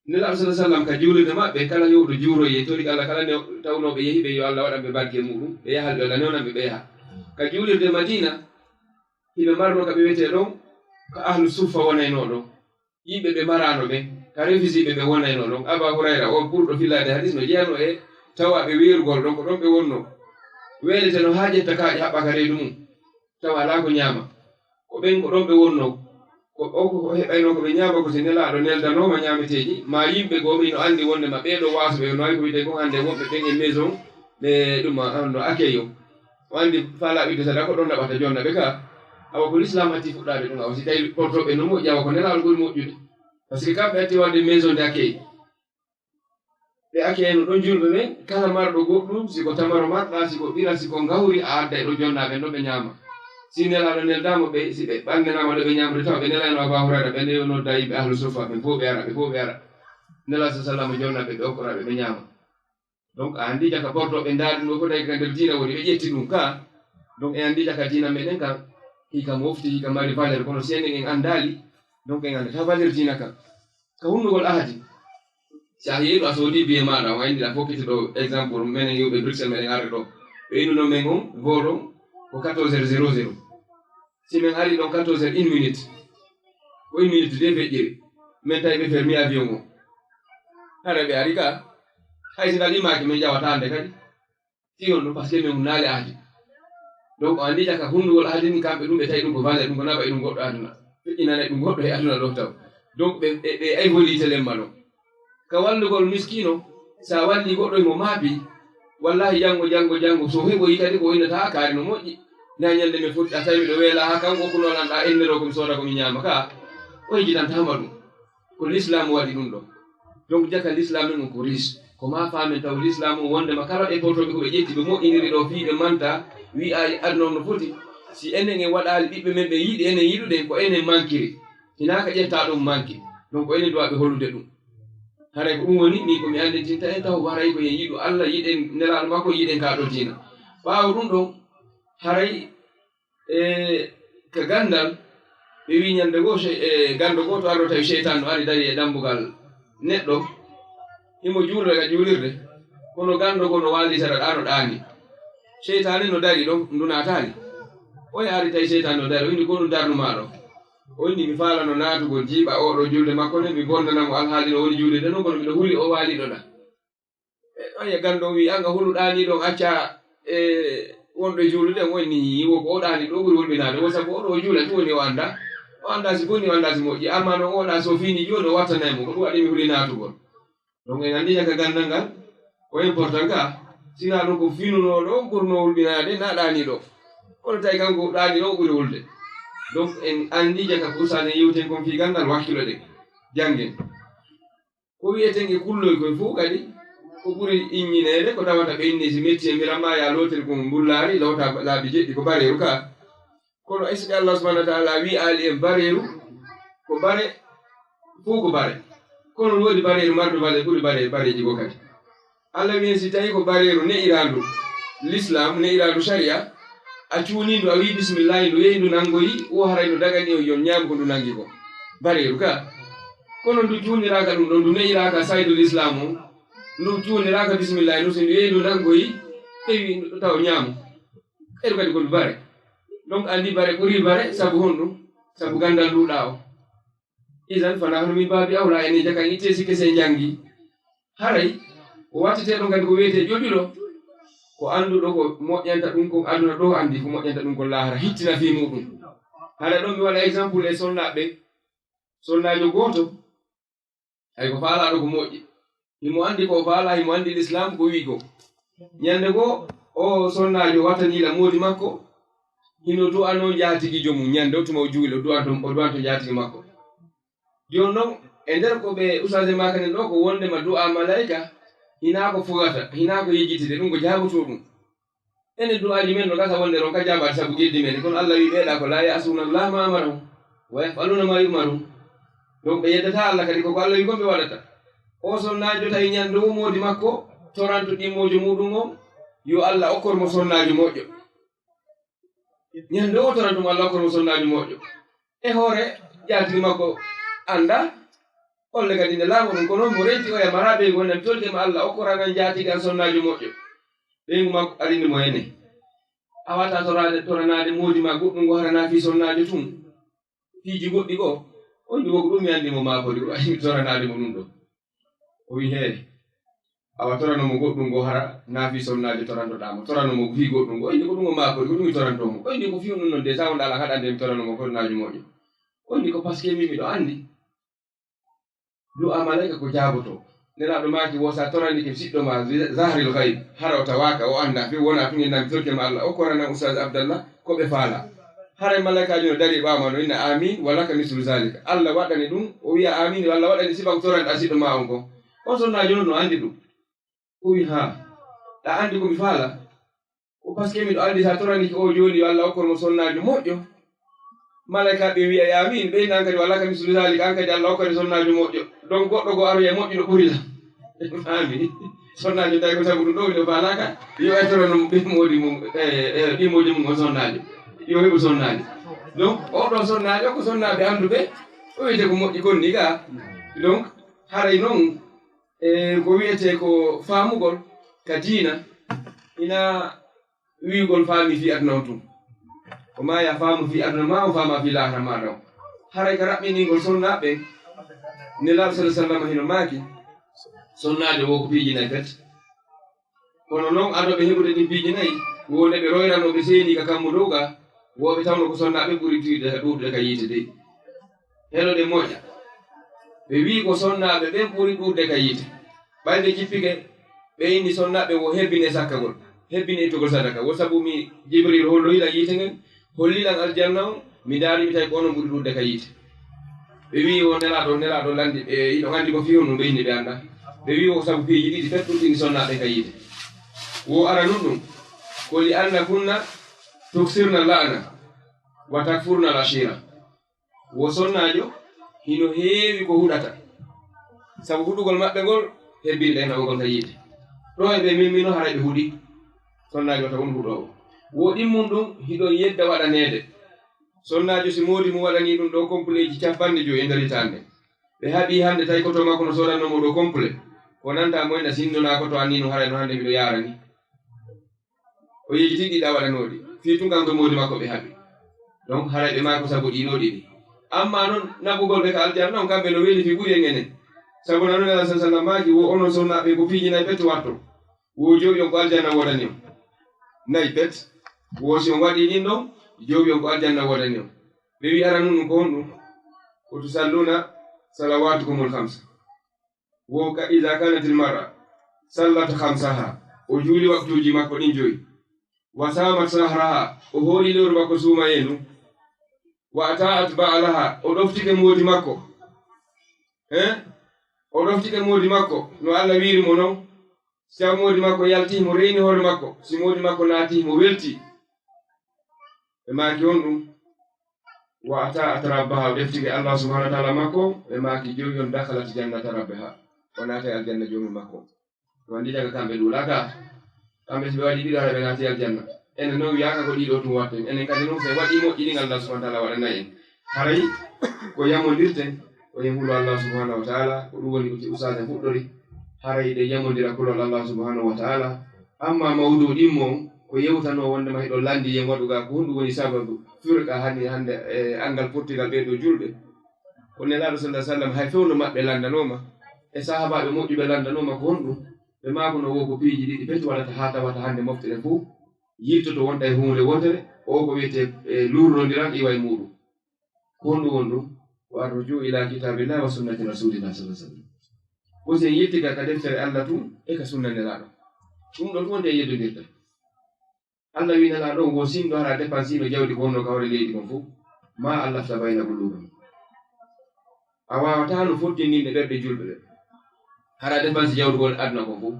nelaɗo sa sallam ka juulirde maɓɓe kala yowɗo juuroye tori Allah kala tawnoɓe yehi ɓe yo Allah waɗanɓe barke muɗum ɓe yahal ɓe Allah newnanɓe ɓe yaha ka juulirde Madina hiɓe marno ka ɓe wiyete ɗon ko ahlu suffa wonayno ɗon yimɓe ɓe marano ɓe ka refisiɓe ɓe wonayno ɗon Aba Hurayra o ɓurɗo fillade hadis no jeyano e tawaɓe weerugol ɗon ko ɗon ɓe wonno weelete no ha ƴetta kaaƴe haɓɓa ka reedu mum tawa ala ko ñaama ko ɓen ko ɗon ɓe wonno ko o heɓayno ko ɓe ñaama ko si nelaɗo neldanoma ñaameteji ma yimɓe gomi no andi wonde ma ɓeɗo wasoɓe no wawi ko wiyete ko hande wonɓe ɓen e maison ɓe ɗum no akeyo o andi faalaɓide sada ko ɗon naɓata jonna ɓe ka awa ko l'islam hatti fuɗɗade ɗum awa si tawi portoɓe no moƴƴi awa ko nelaɗo ɓuri moƴƴude par ce que kamɓe hatti wadde maison de accueil ɓe accueil no ɗon julɓe ɓen kala marɗo goɗɗum siko tamaro marɗa siko ɓira siko gawri a adda e ɗo jonnaɓe ɗo ɓe ñaama si nelaɗo neldama ɓe si ɓe ɓandenama ɗo ɓe ñamde tawa ɓe nelayno Aba Hurayra ɓe nde nodda yimɓe ahlu sufa ɓe fof ɓe ara nela sa sallam jonnaɓe ɓe okkoraɓe ɓe ñaama donc a andi jaka portoɓe ndaari ɗo ko tawi ka nder diina woni ɓe ƴetti ɗum ka donc e andi jaka diina meɗen kam hika mofti hika mari valeur kono si enen en andali donc en andata valeur diina kam ka hunnugol ahadi si a yeeɗo a soodi biye maɗa o andi a fokkiti ɗo exemple menen yewɓe Bruxelles meɗen arde ɗo ɓe innuno men on voɗon ko 14h00 si min ari ɗon 14h 1 minute ko 1 minute de feƴƴiri min tawi ɓe fermi avion o hara ɓe ari ka hay si ngal imaki min ƴawatande kadi fiyon ɗum par ce que min naali ahdi donc o andi jaka hunndugol ahdi ni kamɓe ɗum ɓe tawi ɗum ko valeur ɗum ko naɓa e ɗum goɗɗo aduna feƴƴinana ɗum goɗɗo e aduna ɗo taw donc ɓe évolite lemma ɗon ka wallugol miskino sa walli goɗɗo emo maabi wallahi janngo so heɓoyi kadi ko innata kaari no moƴƴi nda ñande mi fuɗɗi a tawi miɗo weela ha kanko ko noon anɗa ennero komi sooda komi ñaama ka o hejitantama ɗum ko l'islam waɗi ɗum ɗo donc jaka l'islam men ko riche ko ma famen taw l'islam wondema kala e portoɓe koɓe ƴetti ɓe moƴƴiniri ɗo fiiɓe manta wi a aduna no foti si enen en waɗali ɓiɓɓe men ɓe yiiɗi enen yiɗuɗen ko enen mankiri hinaka ƴetta ɗum manki donc ko enen duwaɓe hollude ɗum haray ko ɗum woni ni komi andintinta en taw haray ko yen yiɗu Allah yiɗen nelaɗo makko yiɗen ka ɗo diina ɓaawo ɗum ɗon haray ka gandal ɓe wi ñande goo gando goto arɗo tawi cheytan no ari dari e dambugal neɗɗo himo juulre ka juulirde kono gando go no waali sara ɗa no ɗaani cheytane no dari ɗo ndu natali oye ari tawi cheytan no dari o indi ko ɗum darnumaɗo o indi mi faalano naatugol jiiɓa oɗo julde makko ne mi bondanamo alhaali no woni julde nde noon kono miɗo huuli o waaliɗo ɗa oye gando wi anga huluɗani ɗon acca wonɗo e juulude o inni wo ko oɗani ɗo ɓuri hulɓinade o sabu oɗo o juula tu woni o anda si boni o anda si moƴƴi amma no oɗa so fini joni o wattanaymo ko ɗum waɗi mi huuli naatugol donc en andi jaka gandal ngal ko important ka sina ɗum ko finunoɗo ɓurno hulɓinade na ɗani ɗo kono tawi kanko ɗani ɗo o ɓuri hulde donc en andi jaka ko usane yewten kon fi gandal wakkilo ɗe janggen ko wiyeten e kulloy koye fof kadi ko ɓuri inñinede ko tawata ɓe inni si metti e miramma ya lotere ko mbullari lawta laabi jeɗɗi ko bareeru ka kono est ce que Allah subahanahu wa taala wi ali en bareeru ko bare fof ko bare kono woodi bareeru marɗo bale ɓuri bareji go kadi Allah wien si tawi ko bareeru ne'irandu l'islam ne'irandu sharia a cuunindu a wi bisimillahi ndu yehi ndu nangoyi o haray no dagani o yon ñaam ko ndu nangi ko bareeru ka kono ndu cuuniraka ɗum ɗo ndu ne'iraka saydu l'islam o ndu cuuniraka bisimillahi ndu so ndu yehi ndu nangoyi hewi taw ñaamu ɓeɗo kadi ko ndu bare donc andi bare ɓuri bare sabu honɗum sabu gandal nduɗa o isan fana hono min baabi awla ene jakan itte si kese jangi haray o wattete ɗon kadi ko wiyete joɗiɗo ko annduɗo ko moƴƴanta ɗum ko aduna ɗo andi ko moƴƴanta ɗum ko lahara hittina fi muɗum haɗa ɗon mi waɗa exemple e sonnaɓe sonnajo goto ay ko faalaɗo ko moƴƴi himo andi ko faala himo andi l'islam ko wi ko ñande go o sonnajo wataniɗa moodi makko hino du'ano jaatigijo mum ñande o tuma o juuli o du'anto jaatigi makko joni noon e nder ko ɓe usage makanen ɗo ko wondema du'a malaika hina ko fogata hina ko yejjitide ɗum ko jaboto ɗum ene du'aji men no gasa wonde ron ka jabade saabu geddi men kono Allah wi ɓeeɗa ko la ya'suna Allah ma amarahum wa yaf'aluna ma yu'marun donc ɓe yeddata Allah kadi koko Allah wi ko ɓe waɗata o sonnajo tawi ñande o moodi makko toranto ɗimmojo muɗum o yo Allah okkormo sonnajo moƴƴo ñande o torantum Allah okkormo sonnajo moƴƴo e hoore jaatigi makko anda olle kadi nde laamu ɗum ko noon mo renti oya mara ɓeygu wonnen tolkema Allah okkoranan jaatigi an sonnajo moƴƴo ɓeygu makko arinde mo hene a wata toranade moodi ma goɗɗum ngo harana fi sonnajo tum fiiji goɗɗi goo on ɗi wogo ɗum mi andimo makori o ayimi toranade mo ɗum ɗo o wi heere awa toranomo goɗɗum ngo hara naafi sonnajo torantoɗamo toranomo fi goɗɗum ngo oyndi ko ɗum o makori ko ɗum mi torantomo oyndi ko fiu ɗum noon déjà wonɗa ala haɗande mi toranomo sonnajo moƴƴo oyndi ko par ce que min miɗo andi du'a malaika ko jaboto nelaɗo maki wosa torandike siɗɗo ma zahril ghaib hara o tawaka o anda fi wona tun enɗami tolkema Allah o korana oustaz Abdallah ko ɓe faala hara malaikaji no dari ɓawma no inna amin walaka mislu zalika Allah waɗani ɗum o wiya amin Allah waɗani sifa ko toranɗa siɗɗo ma on ko on sonnajo noon no andi ɗum o wi ha ɗa andi komi faala ko par ce que miɗo andi sa torandike o joni yo Allah okkormo sonnajo moƴƴo malaika ɓe wiya yamin ɓeyni an kadi walaka mislu zalika an kadi Allah okkori sonnajo moƴƴo donc goɗɗo go aroya moƴƴuɗo ɓurila faami sonnajo tawi ko sabu ɗum ɗo wiɗo falaka yo ettorono ɓimmoji mum ɗimmoji mum o sonnajo yo heɓu sonnajo donc oɗo sonnajo ko sonnaɓe anduɓe o wiyete ko moƴƴi konni ga donc haray noon ko wiyete ko faamugol ka diina ina wiigol faami fi aduna on tum ko ma ya faamu fi aduna ma o faama fi lahara maɗa o haray ka raɓɓiningol sonnaɓe nelaɗo sallah sallam hino maaki sonnaade wo ko piiji nayi pet kono noon adoɓe heɓude ɗin piiji nayi wonde ɓe royranoɓe seeni ka kammu dow ga woɓe tawno ko sonnaɓe ɓuri tiiɗe ɗuuɗde ka yiite dey heɗoɗe moƴƴa ɓe wi ko sonnaɓe ɓen ɓuri ɗuuɗde ka yiite ɓayde jippike ɓe inni sonnaɓe wo hebbine sakkagol hebbine ittugol sadaka wo sabu mi jibril holloyiɗa yiite ngen holliɗan aljanna o mi daarimi tawi ko onon ɓuri ɗuuɗde ka yiite ɓe wi o nelaɗo landi ɓe iɗo andi ko fiwnu ɓe inni ɓe anda ɓe wi o sabu piiji ɗiɗi fet ɗuɗɗini sonnaɓe ka yiite wo ara nun ɗum ko li anna kunna tuksirna la'na wa takfurna al-ashira wo sonnajo hino heewi ko huɗata sabu huɗugol maɓɓe ngol hebbini ɗe nawgol ka yiite ɗo e ɓe mimmino haray ɓe huɗi sonnajo wata won huɗowo wo ɗimmum ɗum hiɗon yedda waɗanede sonnajo si moodi mu waɗani ɗum ɗo complet ji 50 e nder hitande ɓe haɓi hande tawi koto makko no sodannomo ɗo complet ko nanta moyna sindona koto anni no haray no hande miɗo yarani o yejiti ɗiɗa waɗanoɗi fi tungan to moodi makko ɓe haɓi donc haray ɓe mako sabu ɗiɗo ɗiɗi amma noon naɓugol ɓe ka aljanna on kamɓe no weeli fi ɓuri e ngenen sabu nano nela sa sallam maki wo onon sonnaɓe ko piijinayi pet watto wo jooɓi on ko aljanna woɗani on nayi pet wo si on waɗi ɗin ɗon jooɓi on ko aljanna woɗani on ɓe wi ara nun ko honɗum ko tusalluna salawatukumul hamsa wo ka ida kanatil mar'a sallat hamsaha o juuli waktuji makko ɗin joyi wa samat sahraha o hooli lewru makko suuma yendu wa ata'at ba'laha o ɗoftike moodi makko o ɗoftike moodi makko no Allah wiiri mo noon si taw moodi makko yalti mo reeni hoore makko si moodi makko naati mo welti ɓe maaki on ɗum wa ata'at rabbaha o ɗeftike Allah subhanahu wa ta'ala makko ɓe maaki joyi on dakhalat jannata rabbaha o naati aljanna joomi makko to andi daga kamɓe ɗuulaka kamɓe so ɓe waɗi ɗiɗo hara ɓe naati aljanna enen noon wiyaka ko ɗiɗo tum watten enen kadi noon so waɗi moƴƴi ɗin Allah subhanahu wa ta'ala waɗanayi en haray ko yammodirten o yehulu Allah subhanahu wa ta'ala ko ɗum woni ko usaje fuɗɗori haray ɗe yammodira kulol Allah subhanahu wa ta'ala amma mawdu ɗimmo ko yewtano wondema heɗo landi yen waɗuga ko honɗum woni sababu firqa hande angal pottigal ɓeɗo julɓe ko nelaɗo sallallahu alaihi wasallam hay fewno maɓɓe landanoma e sahabaɓe moƴƴuɓe landanoma ko honɗum ɓe maako no wo ko piiji ɗiɗi peti waɗata haa tawata hannde moftere fof yirtoto wonta e huunde wotere o ko wiyete luurrondiran iwa e muɗum ko honɗum won ɗum wa arruju ila kitabillahi wa sunnati rasulillah sallah sallam ko sen yettiga ka deftere allah tun e ka sunnanelaaɗo ɗum ɗon ɗum wonde e yeddondirta allah wi nelaaɗo wo sinɗo hara dépensino jawdi ko wonno kawre leydi kon fof ma allah fta bayna ɓulluɗum a wawata no fottindinde ɓerɗe julɓe ɓe hara dépense jawdi kon aduna kon fof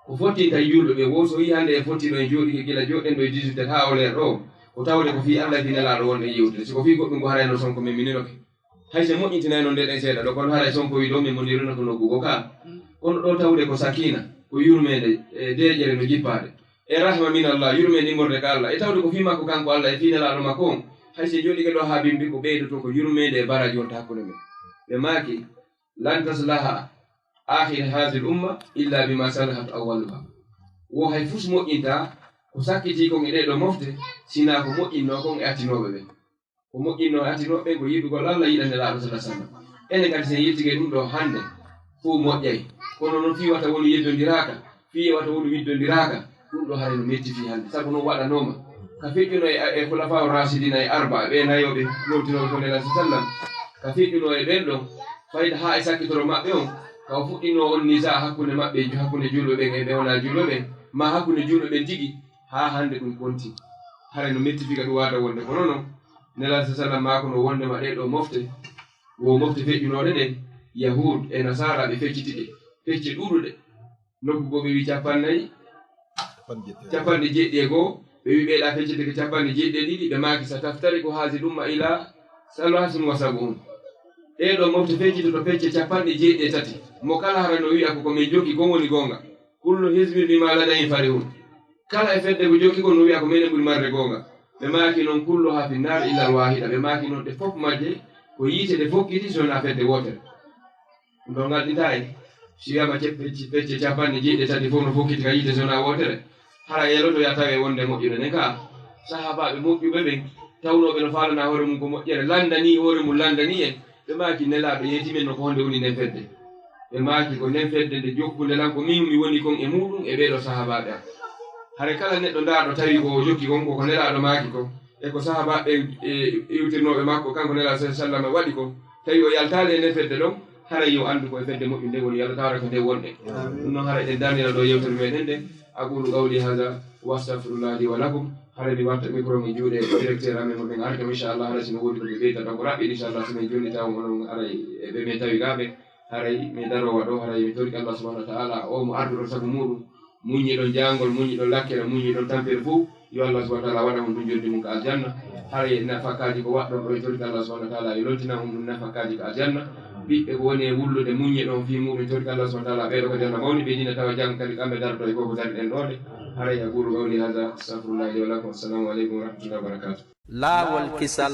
ko fottinta e julɓe ɓe wo so yi hannde e fottino e jooɗi gila joɗɗen ɗo e 18 ha o leer ɗo ko tawde ko fi allah fi nelaaɗo wonɗe yewtude siko fi goɗɗum ko harayno sonko men mininoke hayso moƴƴintinayno ndeɗen seeɗa ɗo kono haray sonko wi ɗo min mondirino ko noggugo ka kono ɗo tawde ko sakina ko yurmede e deƴere no jippaade e rahma min allah yurmede immorde ka allah e tawde ko fi makko kanko allah e fi nelaaɗo makko on hayso jooɗi ke ɗo ha bimbi ko ɓeydoto ko yurmede e baraji wonta hakkude men ɓe maaki lan taslaha akhir hadi l umma illa bima salahat awwaluha wo hay fus moƴƴinta ko sakkiti kon e ɗeɗo mofte sina ko moƴƴinno kon e attinoɓe ɓe ko moƴƴinno e attinoɓe ɓe ko yiɗugol allah yiɗa nelaaɗo sallah sallam enen kadi sen yettige ɗum ɗo hannde fof moƴƴay kono noon fi wata woni yeddondiraka fi wata woni widdondiraka ɗum ɗo hare no metti fi hannde sabu noon waɗanoma ka feƴƴuno e khulafa rasidina e arba ɓe nayoɓe lomtinoɓe ko nelaa sallam ka feƴƴuno e ɓen ɗon fayda ha e sakkitoro maɓɓe on kaw fuɗɗino on nisa hakkunde maɓɓe hakkunde julɓe ɓen e ɓe wona julɓe ɓen ma hakkunde julɓe ɓen tigi ha hannde ɗum konti hare no metti figa ɗum wata wonde kono noon nelaa sallam mako no wondema ɗeɗo mofte wo mofte feƴƴunoɗe ɗen yahud e nasara ɓe feccitiɗe fecce ɗuɗuɗe nokkugo ɓe wi capanɗe jeɗɗi e goo ɓe wi ɓeeɗa feccete ko capanɗe jeɗɗi e ɗiɗi ɓe maaki sa taftari ko haasi ɗumma ila salatin wa sabun ɗeɗo mofte feccitoto fecce capanɗe jeɗɗi e tati mo kala hara no wiya ko min jogi gon woni gonga kullu hisbin bima ladayhim farihun kala e fedde ko jogi gon no wiya ko minen ɓuri marde gonga ɓe maaki noon kullu ha fi nar illa al wahida ɓe maaki noon ɗe fof majje ko yiite ɗe fokkiti sona fedde wotere ɗum ɗo ngalɗita en si wiyama fecce capanɗe jeɗɗi e tati fof no fokkiti ka yiite sona wotere hara yeloto ya tawe wonde moƴƴude nden ka sahabaɓe moƴƴuɓe ɓen tawnoɓe no falana hoore mum ko moƴƴere landani hoore mum landani en ɓe maaki nelaaɗo yetimen no ko honde woni nden fedde ɓe maaki ko nden fedde nde jokkude lan ko min mi woni kon e muɗum e ɓeeɗo sahabaɓe am hare kala neɗɗo ndaaɗo tawi ko jokki kon koko nelaaɗo maaki ko e ko sahabaɓe iwtirnoɓe makko kanko nelaaɗo sa sallam waɗi ko tawi o yaltaali e nden fedde ɗon hara yo anndu koye fedde moƴƴu nde woni yaltare ko nde wonɗe ɗum noon hara eɗen darnira ɗo yewtere meɗen nde aqulu qawli hada wa astahfirullah li wa lakum hara mi watta micro mi juuɗe directeur amen hoɓen arkam inchallah hara sino woodi koɓe ɓeydata ko raɓɓi inchallah somin jonnitama onon aray ɓe min tawi gaɓe haray mi darowa ɗo haray mi torki allah subahanahu wa taala o mo arduɗo sabu muɗum muññiɗon jangol muññiɗon lakkere muññiɗon tampere fof yo allah subahana taala waɗa on ɗum joldi mum ko aljanna haray nafakaji ko waɗɗon ɗo e torki allah subahana taala e loltina on ɗum nafakaji ko aljanna ɓiɓɓe ko woni e wullude muññiɗon fi muɗum torki allah subahana taala ɓeɗo ko janna mawni ɓe dina tawa jang kadi kamɓe darto e koko dari ɗen ɗoɗe haray aqulu qawli hada astahfirullah li wa lakum assalamu aleykum wa rahmatullahi wa barakatuh. laawol kisal